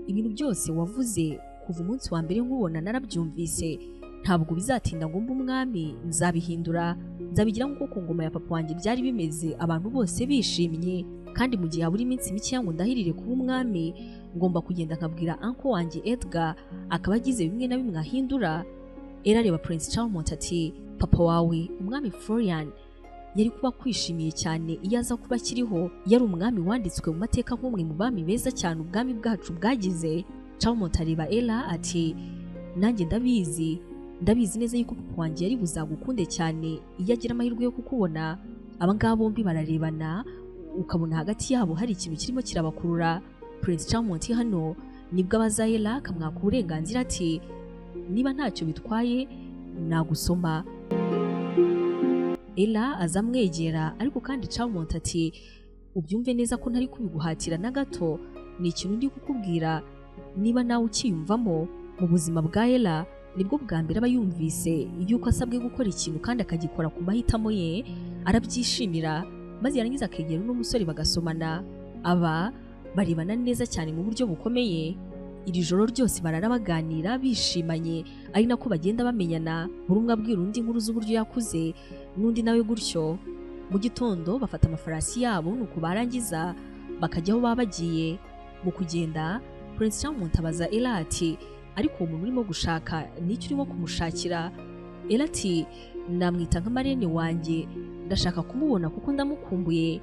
ibintu byose wavuze kuva umunsi wa mbere nkubona narabyumvise, ntabwo bizatinda ngo mbe umwami, nzabihindura, nzabigira nk'uko ku ngoma ya papa wanjye byari bimeze, abantu bose bishimye, kandi mu gihe habura iminsi mike ngo ndahirire kuba umwami ngomba kugenda nkabwira uncle wanjye Edgar akaba agize bimwe na bimwe ahindura. Ella areba Prince Charmant ati papa wawe umwami Florian yari kuba kwishimiye cyane iyo aza kuba akiriho, yari umwami wanditswe mu mateka nk'umwe mu bami beza cyane ubwami bwacu bwagize. Charmant areba Ella ati nanjye ndabizi neza yuko papa wanjye yari buzagukunde cyane iyo agira amahirwe yo kukubona. Aba ngaba bombi bararebana ukabona hagati yabo hari ikintu kirimo kirabakurura. Prince Charmant hano nibwo abaza Ella akamwaka uburenganzira ati niba ntacyo bitwaye nagusoma. Ella azamwegera ariko kandi Charmont ati ubyumve neza ko ntari kubiguhatira na gato, ni ikintu ndi kukubwira, niba nawe ukiyumvamo. Mu buzima bwa Ella nibwo bwa mbere aba yumvise yuko asabwe gukora ikintu kandi akagikora ku mahitamo ye, arabyishimira maze yarangiza akegera n'umusore bagasomana. Aba barebana neza cyane mu buryo bukomeye. Iri joro ryose barara baganira bishimanye, ari nako bagenda bamenyana, buri umwe abwira undi inkuru z'uburyo yakuze n'undi nawe gutyo. Mu gitondo bafata amafarasi yabo nuko barangiza bakajya aho baba bagiye. Mu kugenda Prince Charmont abaza Ella ati ariko uwo muntu urimo gushaka n'icyo urimo kumushakira? Ella ati namwita nka marene wanjye, ndashaka kumubona kuko ndamukumbuye.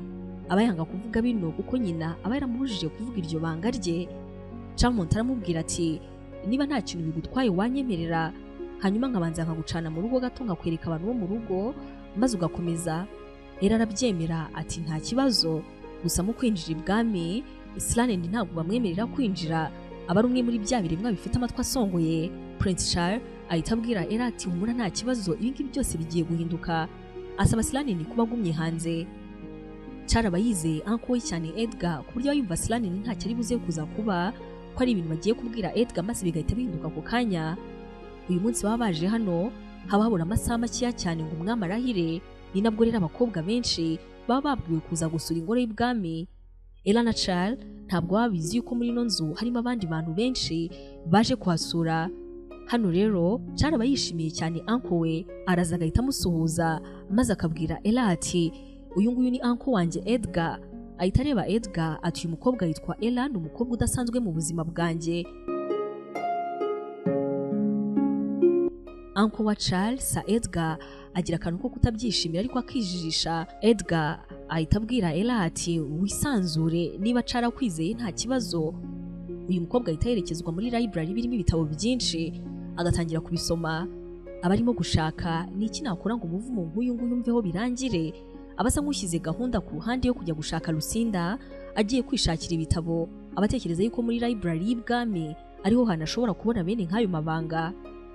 Aba yanga kuvuga bino kuko nyina aba yaramubujije kuvuga iryo banga rye. Charmont aramubwira ati niba nta kintu bigutwaye wanyemerera, hanyuma nkabanza nkagucana mu rugo gato nkakwereka abantu bo mu rugo maze ugakomeza. Ella arabyemera ati nta kibazo, gusa mu kwinjira ibwami Iceland ntabwo bamwemerera kwinjira, aba ari umwe muri bya biremwa bifite amatwi asongoye. Prince Char ahita abwira Ella ati humura nta kibazo, ibingibi byose bigiye guhinduka. Asaba Iceland kuba agumye hanze. Char aba yizeye uncle we cyane Edgar ku buryo yumva Iceland ntacyo ari buze kuza kuba, ko ari ibintu bagiye kubwira Edgar maze bigahita bihinduka ako kanya. Uyu munsi baba baje hano haba habura amasaha makeya cyane ngo umwami arahire, ni nabwo rero abakobwa benshi baba babwiwe kuza gusura ingoro y'ibwami. Ella na Char ntabwo babizi yuko muri ino nzu harimo abandi bantu benshi baje kuhasura. Hano rero Char aba yishimiye cyane uncle we, araza agahita amusuhuza maze akabwira Ella ati uyu nguyu ni uncle wanjye Edgar. Ahita areba Edgar ati uyu mukobwa yitwa Ella, ni umukobwa udasanzwe mu buzima bwanjye. Uncle wa Charles sa Edgar agira akantu ko kutabyishimira ariko akijijisha. Edgar ahita abwira Ella ati wisanzure, niba Char akwizeye nta kibazo. Uyu mukobwa ahita yerekezwa muri library birimo ibitabo byinshi agatangira kubisoma. Abarimo gushaka ni iki nakora ngo umuvumo nk'uyu nguyu mveho birangire. Abasa nk'ushyize gahunda ku ruhande yo kujya gushaka Lucinda agiye kwishakira ibitabo. Abatekereza yuko muri library y'ibwami ariho hanashobora kubona bene nk'ayo mabanga.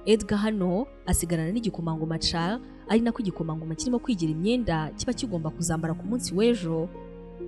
Edgar hano asigarana n'igikomangoma Char, ari nako igikomangoma kirimo kwigira imyenda kiba kigomba kuzambara ku munsi w'ejo.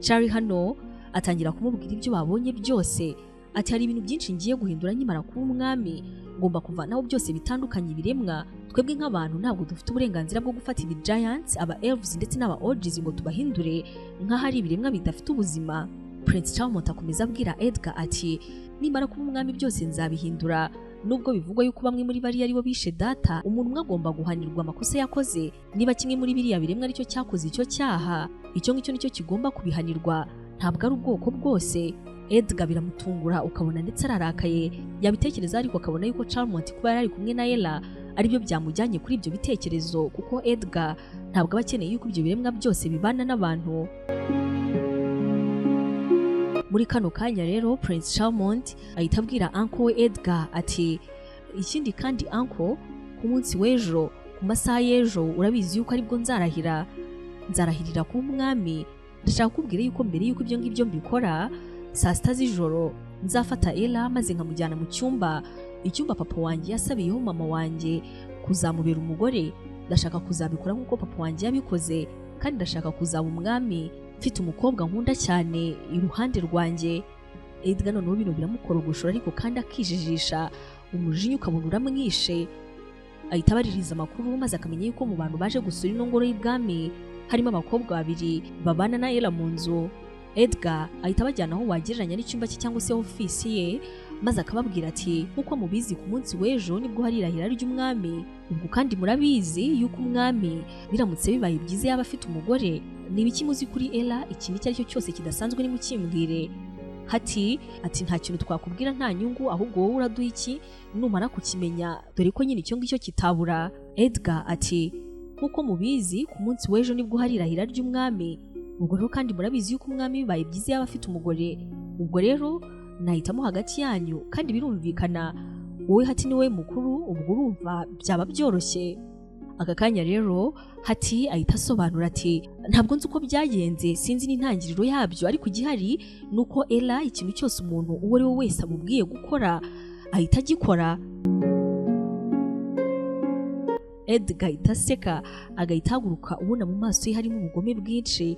Char hano atangira kumubwira ibyo babonye byose, ati hari ibintu byinshi ngiye guhindura nkimara kuba umwami, ngomba kuvanaho byose bitandukanye biremwa. Twebwe nk'abantu ntabwo dufite uburenganzira bwo gufata ibi giants, aba elves ndetse n'aba orcs ngo tubahindure nk'aho ari ibiremwa bidafite ubuzima. Prince Charmont akomeza abwira Edgar ati nimara kuba umwami byose nzabihindura. Nubwo bivugwa yuko bamwe muri bari aribo bishe data, umuntu umwe agomba guhanirwa amakosa yakoze. Niba kimwe muri biriya biremwa aricyo cyakoze icyo cyaha, icyo ngicyo nicyo kigomba kubihanirwa, ntabwo ari ubwoko bwose. Edgar biramutungura ukabona ndetse ararakaye, yabitekereza ariko akabona yuko Charmont kuba yari ari kumwe na Ella aribyo byamujyanye kuri ibyo bitekerezo, kuko Edgar ntabwo aba akeneye yuko ibyo biremwa byose bibana n'abantu. Muri kano kanya rero Prince Charmont ahita abwira uncle we Edgar ati ikindi kandi uncle, ku munsi w'ejo ku masaha y'ejo urabizi yuko aribwo nzarahirira kuba umwami. Ndashaka kukubwira yuko mbere yuko ibyo ngibyo mbikora, saa sita z'ijoro nzafata Ella maze nkamujyana mu cyumba, icyumba papa wanjye yasabiyeho mama wanjye kuzamubera umugore. Ndashaka kuzabikora nk'uko papa wanjye yabikoze, kandi ndashaka kuzaba umwami mfite umukobwa nkunda cyane iruhande rwanjye. Edgar noneho bino biramukorogoshora ariko kandi akijijisha, umujinya ukabona uramwishe. Ahita abaririza amakuru maze akamenya yuko mu bantu baje gusura ino ngoro y'ibwami harimo abakobwa babiri babana na Ella mu nzu. Edgar ahita abajyana aho wagereranya n'icyumba cye cyangwa se ofisi ye, maze akababwira ati nk'uko mubizi ku munsi w'ejo nibwo hari irahira ry'umwami. Ubwo kandi murabizi yuko umwami biramutse bibaye byiza yaba afite umugore. Ni ibiki muzi kuri Ella? Ikintu icyo ari cyo cyose kidasanzwe nimukimbwire. Ati nta kintu twakubwira nta nyungu, ahubwo wowe uraduha iki numara kukimenya, dore ko nyine icyo ngicyo kitabura. Edgar ati nk'uko mubizi ku munsi w'ejo nibwo hari irahira ry'umwami. Ubwo rero kandi murabizi yuko umwami bibaye byiza yaba afite umugore. Ubwo rero nahitamo hagati yanyu kandi birumvikana, wowe Hati niwe mukuru, ubwo urumva byaba byoroshye. Aka kanya rero Hati ahita asobanura ati ntabwo nzi uko byagenze, sinzi n'intangiriro yabyo, ariko igihari nuko Ella ikintu cyose umuntu uwo ari we wese amubwiye gukora ahita agikora. Edgar ahita aseka agahita ahaguruka ubona mu maso ye harimo ubugome bwinshi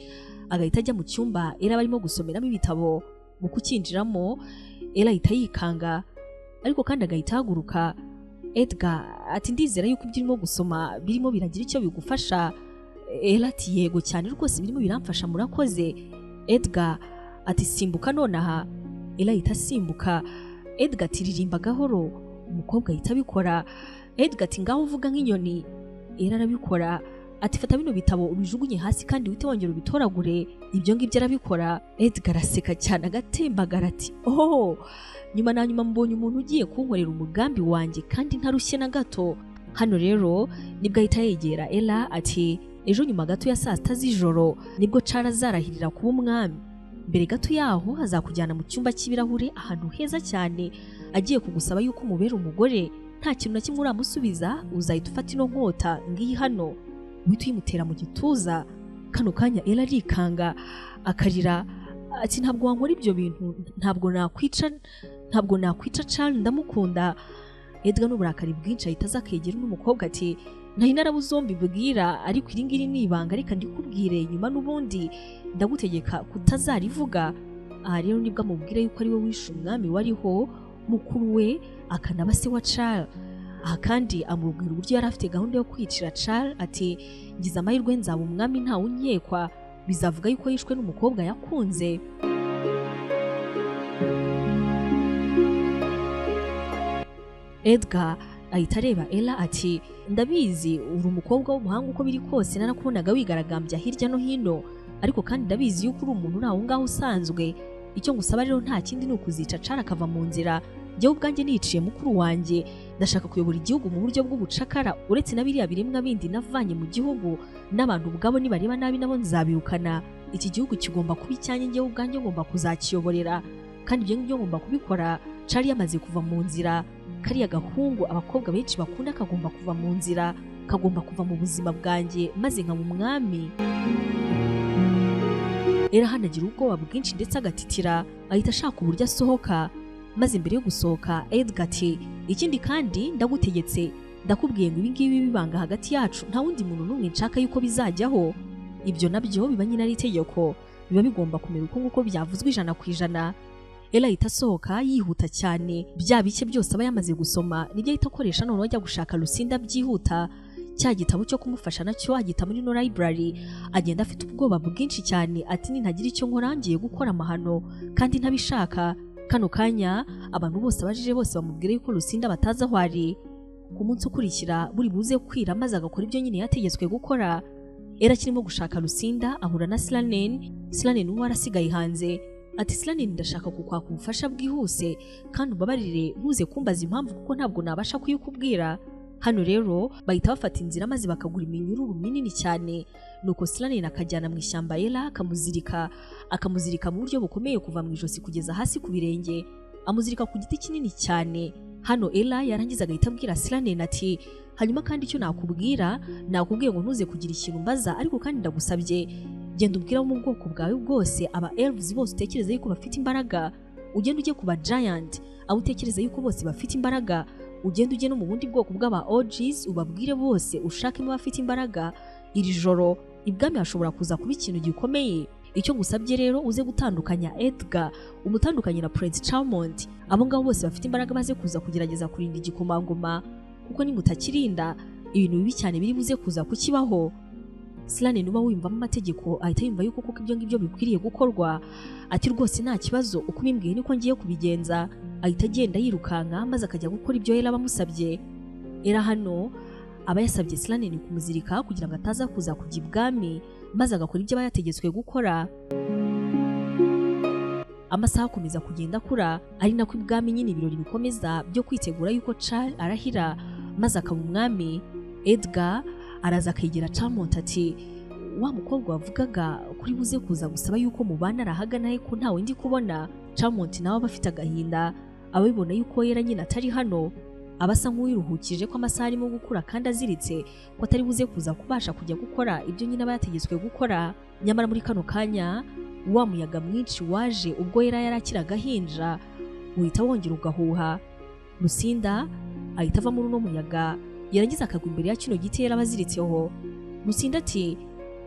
agahita ajya mu cyumba Ella barimo gusomeramo ibitabo mu kukinjiramo Ella ahita yikanga ariko kandi agahita ahaguruka Edgar ati ndizera yuko ibyo urimo gusoma birimo biragira icyo bigufasha Ella ati yego cyane rwose birimo biramfasha murakoze Edgar ati simbuka nonaha Ella ahita asimbuka Edgar ati ririmba gahoro umukobwa ahita abikora Edgar ati ngaho uvuga nk'inyoni Ella arabikora ati fata bino bitabo ubijugunye hasi kandi wite wongera ubitoragure ibyo ngibyo arabikora Edgar araseka cyane agatembagara ati oh nyuma na nyuma mbonye umuntu ugiye kunkorera umugambi wanjye kandi ntarushye na gato hano rero nibwo ahita yegera Ella ati ejo nyuma gato ya saa sita z'ijoro nibwo Char azarahirira kuba umwami mbere gato yaho azakujyana mu cyumba cy'ibirahure ahantu heza cyane agiye kugusaba yuko umubera umugore nta kintu na kimwe uramusubiza uzahita ufata ino nkota ngiyi hano uhita uyimutera mu gituza kano kanya Ella arikanga akarira ati ntabwo wankora ibyo bintu ntabwo nakwica Char ndamukunda Edgar n'uburakari bwinshi ahita azakegera n'umukobwa ati nari narabuze zombi bwira ariko iri ngiri ni ibanga reka ndikubwire nyuma n'ubundi ndagutegeka kutazarivuga aha rero nibwo amubwira yuko ari we wishe umwami wariho mukuru we akanaba se wa Char aha kandi amubwira uburyo yari afite gahunda yo kwicira Char ati ngize amahirwe nzaba umwami ntawe unkekwa bizavuga yuko yishwe n'umukobwa yakunze Edgar ahita areba Ella ati ndabizi uri umukobwa w'umuhanga uko biri kose narakubonaga wigaragambya hirya no hino ariko kandi ndabizi yuko uri umuntu uri aho ngaho usanzwe icyo ngusaba rero nta kindi ni ukuzica Char akava mu nzira njyewe ubwanjye niciye mukuru wanjye ndashaka kuyobora igihugu mu buryo bw'ubucakara uretse na biriya biremwa bindi navanye mu gihugu n'abantu ubwabo nibareba nabi nabo nzabirukana iki gihugu kigomba kuba icyanjye njyewe ubwanjye ngomba kuzakiyoborera kandi ibyo ngibyo ngomba kubikora Char yamaze kuva mu nzira kariya gahungu abakobwa benshi bakunda kagomba kuva mu nzira kagomba kuva mu buzima bwanjye maze nkaba umwami Ella hanagira ubwoba bwinshi ndetse agatitira ahita ashaka uburyo asohoka maze mbere yo gusohoka Edgar ati ikindi kandi ndagutegetse ndakubwiye ngo ibi ngibi bibanga hagati yacu nta wundi muntu n'umwe nshaka yuko bizajyaho ibyo nabyo biba nyine ari itegeko biba bigomba kumera uko nguko byavuzwe 100%. Ella ahita asohoka yihuta cyane bya bike byose aba yamaze gusoma nibyo ahita akoresha none ajya gushaka Lucinda byihuta cya gitabo cyo kumufasha nacyo agita muri no library agenda afite ubwoba bwinshi cyane ati nintagira icyo nkora ngiye gukora amahano kandi ntabishaka kano kanya abantu bose abajije bose bamubwira yuko Lucinda bataza aho ari ku munsi ukurikira buri buze kwira maze agakora ibyo nyine yategetswe gukora Ella kirimo gushaka Lucinda ahura na Slanen uwo arasigaye hanze ati Slanen ndashaka kukwaka ubufasha bwihuse kandi ubabarire ntuze kumbaza impamvu kuko ntabwo nabasha kuyikubwira hano rero bahita bafata inzira maze bakagura iminyururu minini cyane nuko Slanen akajyana mu ishyamba Ella akamuzirika mu buryo bukomeye kuva mu ijosi kugeza hasi ku birenge amuzirika ku giti kinini cyane hano Ella yarangiza agahita abwira Slanen ati hanyuma kandi icyo nakubwiye ngo ntuze kugira ikintu mbaza ariko kandi ndagusabye genda ubwira mu bwoko bwawe bwose aba elves bose utekereza yuko bafite imbaraga ugenda ujye kuba giant abo utekereza yuko bose bafite imbaraga ugenda ujye no mu bundi bwoko bw'aba OGs ubabwire bose ushakemo bafite imbaraga iri joro ibwami hashobora kuza kuba ikintu gikomeye icyo ngusabye rero uze gutandukanya Edgar umutandukanye na Prince Charmant abo ngabo bose bafite imbaraga maze kuza kugerageza kurinda igikomangoma kuko nimutakirinda ibintu bibi cyane biri buze kuza kukibaho Slanen uba wimvamo amategeko ahita yumva yuko kuko ibyo ngibyo bikwiriye gukorwa ati rwose nta kibazo uko bimbwiye niko ngiye kubigenza ahita agenda yirukanka maze akajya gukora ibyo Ella bamusabye Ella hano aba yasabye Slanen kumuzirika kugira ngo ataza kuza kujya ibwami maze agakora ibyo aba yategetswe gukora amasaha akomeza kugenda akura ari nako ibwami nyine ibirori bikomeza byo kwitegura yuko Char arahira maze akaba umwami Edgar araza akegera Charmant ati wa mukobwa wavugaga kuri buze kuza gusaba yuko mubana arahagana he ko ntawe ndi kubona Charmant nawe bafite agahinda abibona yuko Ella nyine atari hano abasa nk'uwiruhukije ko amasaha arimo gukura kandi aziritse ko atari buze kuza kubasha kujya gukora ibyo nyine aba yategetswe gukora nyamara muri kano kanya wa muyaga mwinshi waje ubwo Ella yarakira agahinja uhita wongera ugahuha Lucinda ahita ava muri uno muyaga yarangiza akagwa imbere ya kino giti yari abaziritseho. Lucinda ati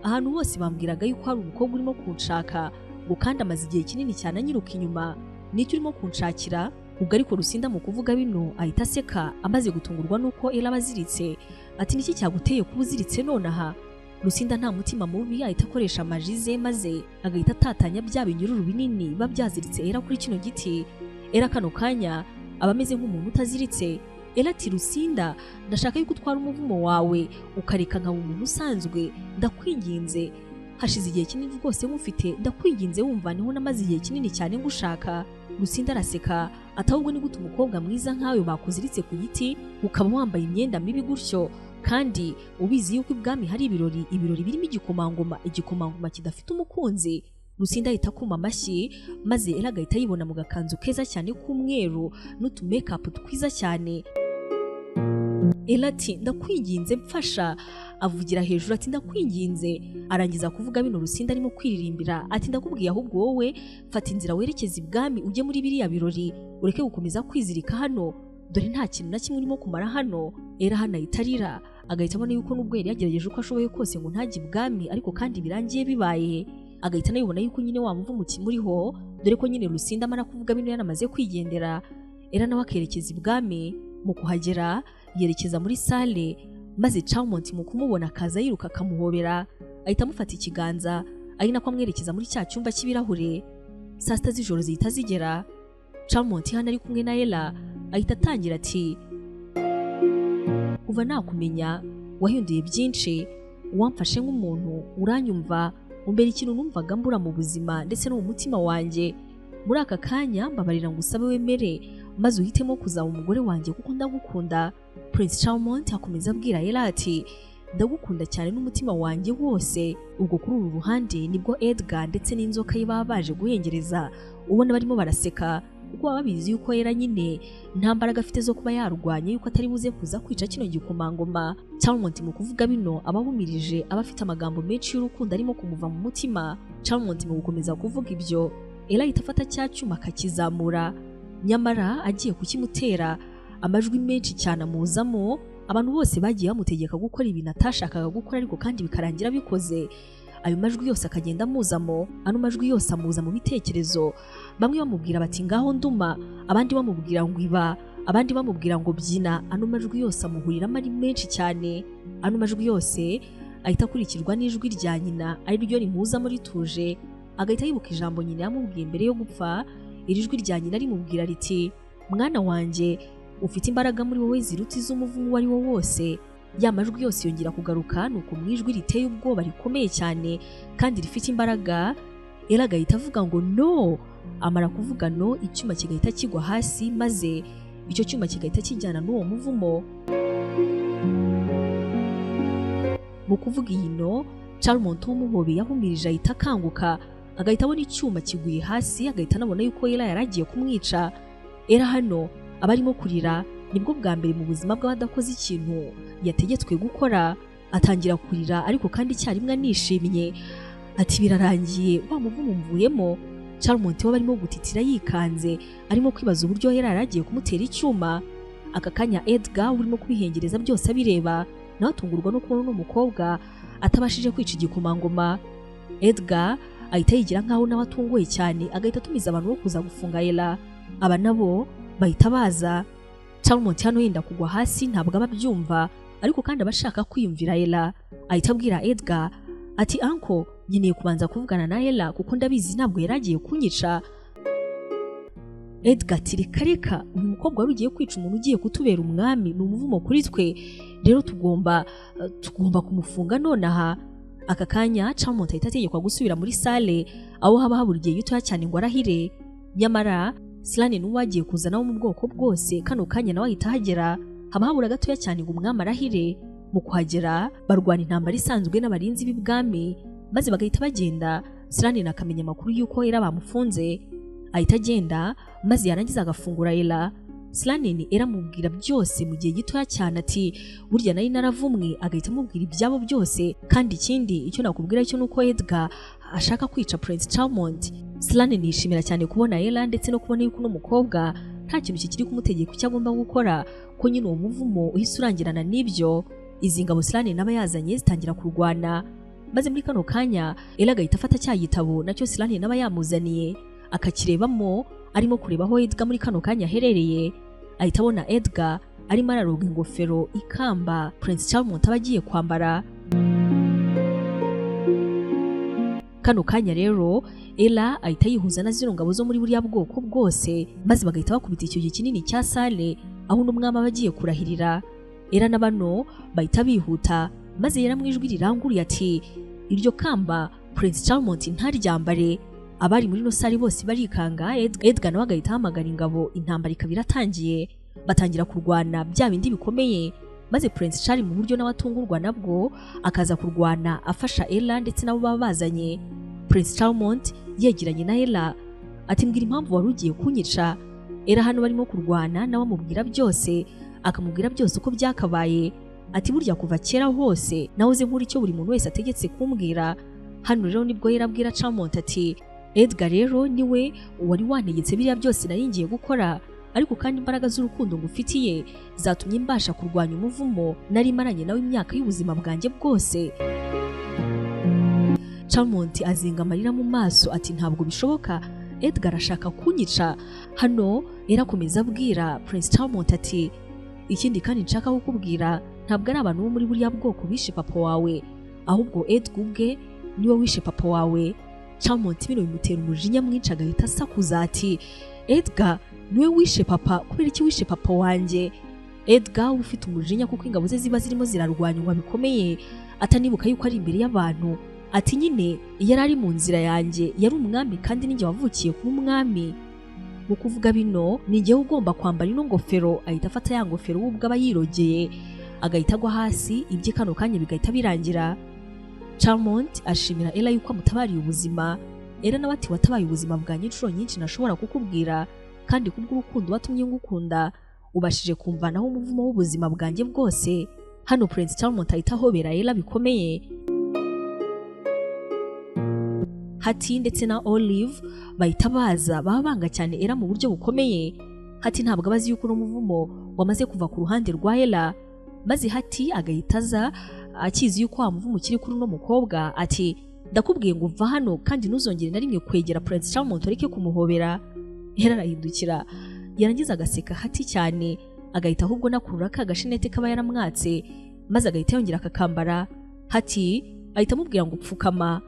ahantu hose bambwiraga yuko hari umukobwa urimo kunshaka ngo kandi amaze igihe kinini cyane anyiruka inyuma, nicyo urimo kunshakira? Ubwo ariko Lucinda mu kuvuga bino ahita aseka amaze gutungurwa nuko Ella abaziritse. Ati niki cyaguteye kuba uziritse nonaha? Lucinda nta mutima mubi ahita akoresha amajize maze agahita atatanya bya binyururu binini biba byaziritse Ella kuri kino giti. Ella kano kanya aba ameze nk'umuntu utaziritse. Ella ati Lucinda, ndashaka yuko utwara umuvumo wawe ukareka nkaba umuntu usanzwe, ndakwinginze. Hashize igihe kinini rwose mufite, ndakwinginze wumva niho namaze igihe kinini cyane ngushaka. Lucinda araseka atahubwo ni gute umukobwa mwiza nkawe bakuziritse ku giti ukaba wambaye imyenda mibi gutyo, kandi ubizi yuko ibwami hari ibirori birimo igikomangoma kidafite umukunzi. Lucinda ahita akuma amashyi maze Ella agahita yibona mu gakanzu keza cyane k'umweru n'utu make-up twiza cyane. Ella ati ndakwinginze mfasha, avugira hejuru ati ndakwinginze. Arangiza kuvuga bino Lucinda arimo kwiririmbira ati ndakubwiye ahubwo wowe fata inzira werekeza ibwami ujye muri biriya birori, ureke gukomeza kwizirika hano, dore nta kintu na kimwe urimo kumara hano. Ella hano ahita arira agahita abona yuko nubwo yari yagerageje uko ashoboye kose ngo ntajye ibwami ariko kandi birangiye bibaye. Agahita anayibona yuko nyine wa muvumo kimuriho, dore ko nyine Lucinda amara kuvuga bino yanamaze kwigendera. Ella nawe akerekeza ibwami. Mu kuhagera yerekeza muri sale maze Char mu kumubona akaza yiruka akamuhobera, ahita amufata ikiganza ari nako amwerekeza muri cya cyumba cy'ibirahure. Saa sita z'ijoro zihita zigera. Char hano ari kumwe na Ella ahita atangira ati kuva nakumenya wahinduye byinshi, wamfashe nk'umuntu, uranyumva, umbera ikintu numvaga mbura mu buzima ndetse no mu mutima wanjye. Muri aka kanya mbabarira ngo usabe wemere maze uhitemo kuzaba umugore wanjye kuko ndagukunda. Prince Char akomeza abwira Ella ati ndagukunda cyane n'umutima wanjye wose. Ubwo kuri uru ruhande nibwo Edgar ndetse n'inzoka ye baba baje guhengereza, ubona barimo baraseka kuko baba babizi yuko Ella nyine nta mbaraga afite zo kuba yarwanya yuko atari buze kuza kwica kino gikomangoma. Char mu kuvuga bino abahumirije aba afite amagambo menshi y'urukundo arimo kumuva mu mutima. Char mu gukomeza kuvuga ibyo Ella ahita afata cya cyuma akakizamura, nyamara agiye kukimutera amajwi menshi cyane amuzamo. Abantu bose bagiye bamutegeka gukora ibintu atashakaga gukora ariko kandi bikarangira bikoze. Ayo majwi yose akagenda amuzamo, ano majwi yose amuza mu bitekerezo. Bamwe bamubwira bati ngaho nduma, abandi bamubwira ngo iba, abandi bamubwira ngo byina. Ano majwi yose amuhuriramo ari menshi cyane. Ano majwi yose ahita akurikirwa n'ijwi rya nyina ari ryo rimuzamo rituje. Agahita yibuka ijambo nyina yamubwiye mbere yo gupfa. Iri jwi rya nyina rimubwira riti mwana wanjye, ufite imbaraga muri wowe ziruta iz'umuvumo uwo ari wo wose. Ya majwi yose yongera kugaruka, nuko mu ijwi riteye ubwoba rikomeye cyane kandi rifite imbaraga. Ella agahita avuga ngo no. Amara kuvuga no, icyuma kigahita kigwa hasi maze icyo cyuma kigahita kijyana n'uwo muvumo. Mu kuvuga iyi no, Char w'umuhobe yahumirije ahita akanguka, agahita abona icyuma kiguye hasi, agahita anabona yuko Ella yaragiye kumwica. Ella hano abarimo kurira, nibwo bwa mbere mu buzima bw'abadakoze ikintu yategetswe gukora. Atangira kurira ariko kandi icyarimwe anishimye ati birarangiye, wa muvumo mvuyemo. Char we barimo gutitira yikanze, arimo kwibaza uburyo Ella yaragiye kumutera icyuma. Aka kanya Edgar urimo kubihengereza byose abireba, nawe atungurwa no kubona n'umukobwa atabashije kwica igikomangoma. Edgar ahita yigira nkaho nawe atunguye cyane, agahita atumiza abantu bo kuza gufunga Ella. Aba nabo bahita baza. Char hano yenda kugwa hasi ntabwo ababyumva, ariko kandi abashaka kwiyumvira Ella. Ahita abwira Edgar ati uncle, nkeneye kubanza kuvugana na Ella kuko ndabizi ntabwo yaragiye kunyica. Edgar ati reka uyu mukobwa wari ugiye kwica umuntu ugiye kutubera umwami, ni umuvumo kuri twe, rero tugomba kumufunga nonaha. Aka kanya Char ahita ategekwa gusubira muri sale aho haba habura igihe gitoya cyane ngo arahire. Nyamara Slane n'uwagiye kuzana wo mu bwoko bwose, kano kanya nawe ahita ahagera. Haba habura gatoya cyane ngo umwami arahire. Mu kuhagera barwana intambara isanzwe n'abarinzi b'ibwami maze bagahita bagenda. Slane akamenya amakuru y'uko Ella bamufunze, ahita agenda maze yarangiza agafungura Ella. Slane eramubwira byose mu gihe gitoya cyane ati burya nari naravumwe, agahita amubwira ibyabo byose. Kandi ikindi icyo nakubwira cyo nuko Edgar ashaka kwica Prince Char. Slane nishimira cyane kubona Ella ndetse no kubona yuko n'umukobwa nta kintu kikiri kumutegeka icyo agomba gukora, ko nyine uwo muvumo uhise urangirana n'ibyo. Izi ngabo Selane n'aba yazanye zitangira kurwana, maze muri kano kanya Ella agahita afata cya gitabo nacyo Selane n'aba yamuzaniye akakirebamo, arimo kureba aho Edgar muri kano kanya aherereye. Ahita abona Edgar arimo araroga ingofero ikamba Prince Charmant aba agiye kwambara. Kano kanya rero Ella ahita yihuza na zino ngabo zo muri buriya bwoko bwose, maze bagahita bakubita icyo gihe kinini cya sale aho n'umwami aba agiye kurahirira. Ella na bano bahita bihuta, maze yera mu ijwi riranguruye ati, iryo kamba Prince Charmant ntaryambare. Abari muri no sale bose barikanga, Edgar nawe agahita ahamagara ingabo, intambara ikaba iratangiye. Batangira kurwana bya bindi bikomeye, maze Prince Char mu buryo n'abatungurwa nabwo akaza kurwana afasha Ella ndetse nabo baba bazanye. Prince Charmant yegeranye na Ella ati, mbwira impamvu wari ugiye kunyica. Ella hano barimo kurwana nawe amubwira byose, akamubwira byose uko byakabaye. Ati, burya kuva kera hose nahoze nkuri icyo buri muntu wese ategetse kumbwira. Hano rero nibwo Ella abwira Charmant ati, Edgar rero niwe wari wantegetse biriya byose nari ngiye gukora, ariko kandi imbaraga z'urukundo ngufitiye zatumye mbasha kurwanya umuvumo nari maranye nawe imyaka y'ubuzima bwanjye bwose. Charmant azinga amarira mu maso ati, ntabwo bishoboka, Edgar ashaka kunyica. Hano yarakomeza abwira Prince Charmant ati, ikindi kandi nshaka kukubwira, ntabwo ari abantu bo muri buriya bwoko bishe papa wawe, ahubwo Edgar ubwe niwe wishe papa wawe. Charmant bino bimutera umujinya mwinshi, agahita asakuza ati, Edgar niwe wishe papa? Kubera iki wishe papa wanjye? Edgar ufite umujinya kuko ingabo ze ziba zirimo zirarwanywa bikomeye, atanibuka yuko ari imbere y'abantu. Ati, nyine yari ari mu nzira yanjye, yari umwami kandi ninjye wavukiye kuba umwami. Mu kuvuga bino ni njyewe ugomba kwambara ino ngofero. Ahita afata ya ngofero ubwo aba yirogeye, agahita agwa hasi, ibye kano kanya bigahita birangira. Charmant ashimira Ella yuko amutabariye ubuzima. Ella nawe ati, watabaye ubuzima bwanjye inshuro nyinshi nashobora kukubwira, kandi kubw'urukundo watumye ngukunda ubashije kumvanaho umuvumo w'ubuzima bwanjye bwose. Hano Prince Charmant ahita ahobera Ella bikomeye. Hati ndetse na Olive bahita baza, baba banga cyane Ella mu buryo bukomeye. Hati ntabwo abazi yuko umuvumo wamaze kuva ku ruhande rwa Ella, maze Hati agahita aza akizi yuko wa muvumo ukiri kuri uno mukobwa. Ati, ndakubwiye ngo uva hano kandi ntuzongere na rimwe kwegera Prince Charmant ureke kumuhobera. Ella arahindukira, yarangiza agaseka Hati cyane, agahita ahubwo nakurura ka gashenete kaba yaramwatse, maze agahita yongera akakambara. Hati ahita amubwira ngo upfukama.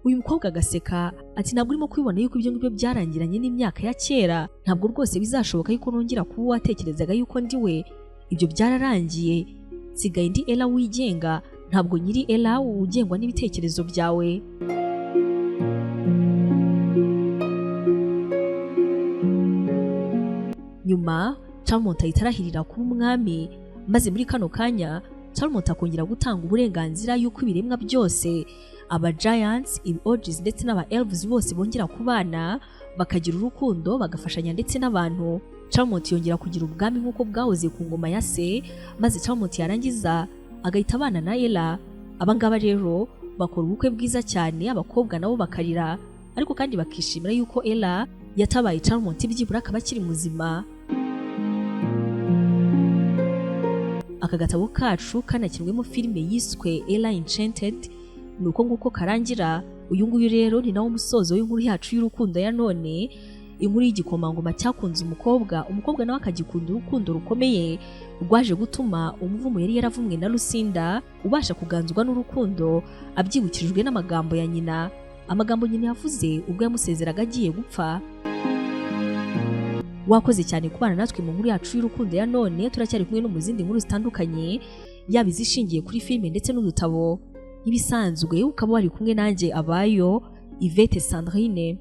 Uyu mukobwa agaseka ati, ntabwo urimo kwibona yuko ibyo ngibyo byarangiranye n'imyaka ya kera, ntabwo rwose bizashoboka yuko nongera kuba watekerezaga yuko ndi we. Ibyo byararangiye, sigaye ndi Ella wigenga, ntabwo nyiri Ella ugengwa n'ibitekerezo byawe. Nyuma Charmant ahita arahirira kuba umwami, maze muri kano kanya Charmant akongera gutanga uburenganzira yuko ibiremwa byose, aba giants, orgies ndetse n'aba elves bose bongera kubana, bakagira urukundo, bagafashanya ndetse n'abantu. Charmant yongera kugira ubwami nk'uko bwahoze ku ngoma ya se, maze Charmant yarangiza agahita abana na Ella. Abangaba rero bakora ubukwe bwiza cyane, abakobwa nabo bakarira, ariko kandi bakishimira yuko Ella yatabaye Charmant byibura akaba akiri muzima. Aka gatabo kacu kanakirwemo filime yiswe Ella Enchanted, nuko nguko karangira. Uyu nguyu rero ni nawo umusozo w'inkuru yacu y'urukundo ya none, inkuru y'igikomangoma cyakunze umukobwa nawe akagikunda urukundo rukomeye rwaje gutuma umuvumo yari yaravumwe na Lucinda ubasha kuganzwa n'urukundo, abyibukijwe n'amagambo ya nyina, amagambo nyina yavuze ubwo yamusezeraga agiye gupfa. Wakoze cyane kubana natwe mu nkuru yacu y'urukundo ya none. Turacyari kumwe no mu zindi nkuru zitandukanye, yaba izishingiye kuri filime ndetse n'udutabo. Ibisanzwe ukaba wari kumwe nanjye Abayo Yvette Sandrine.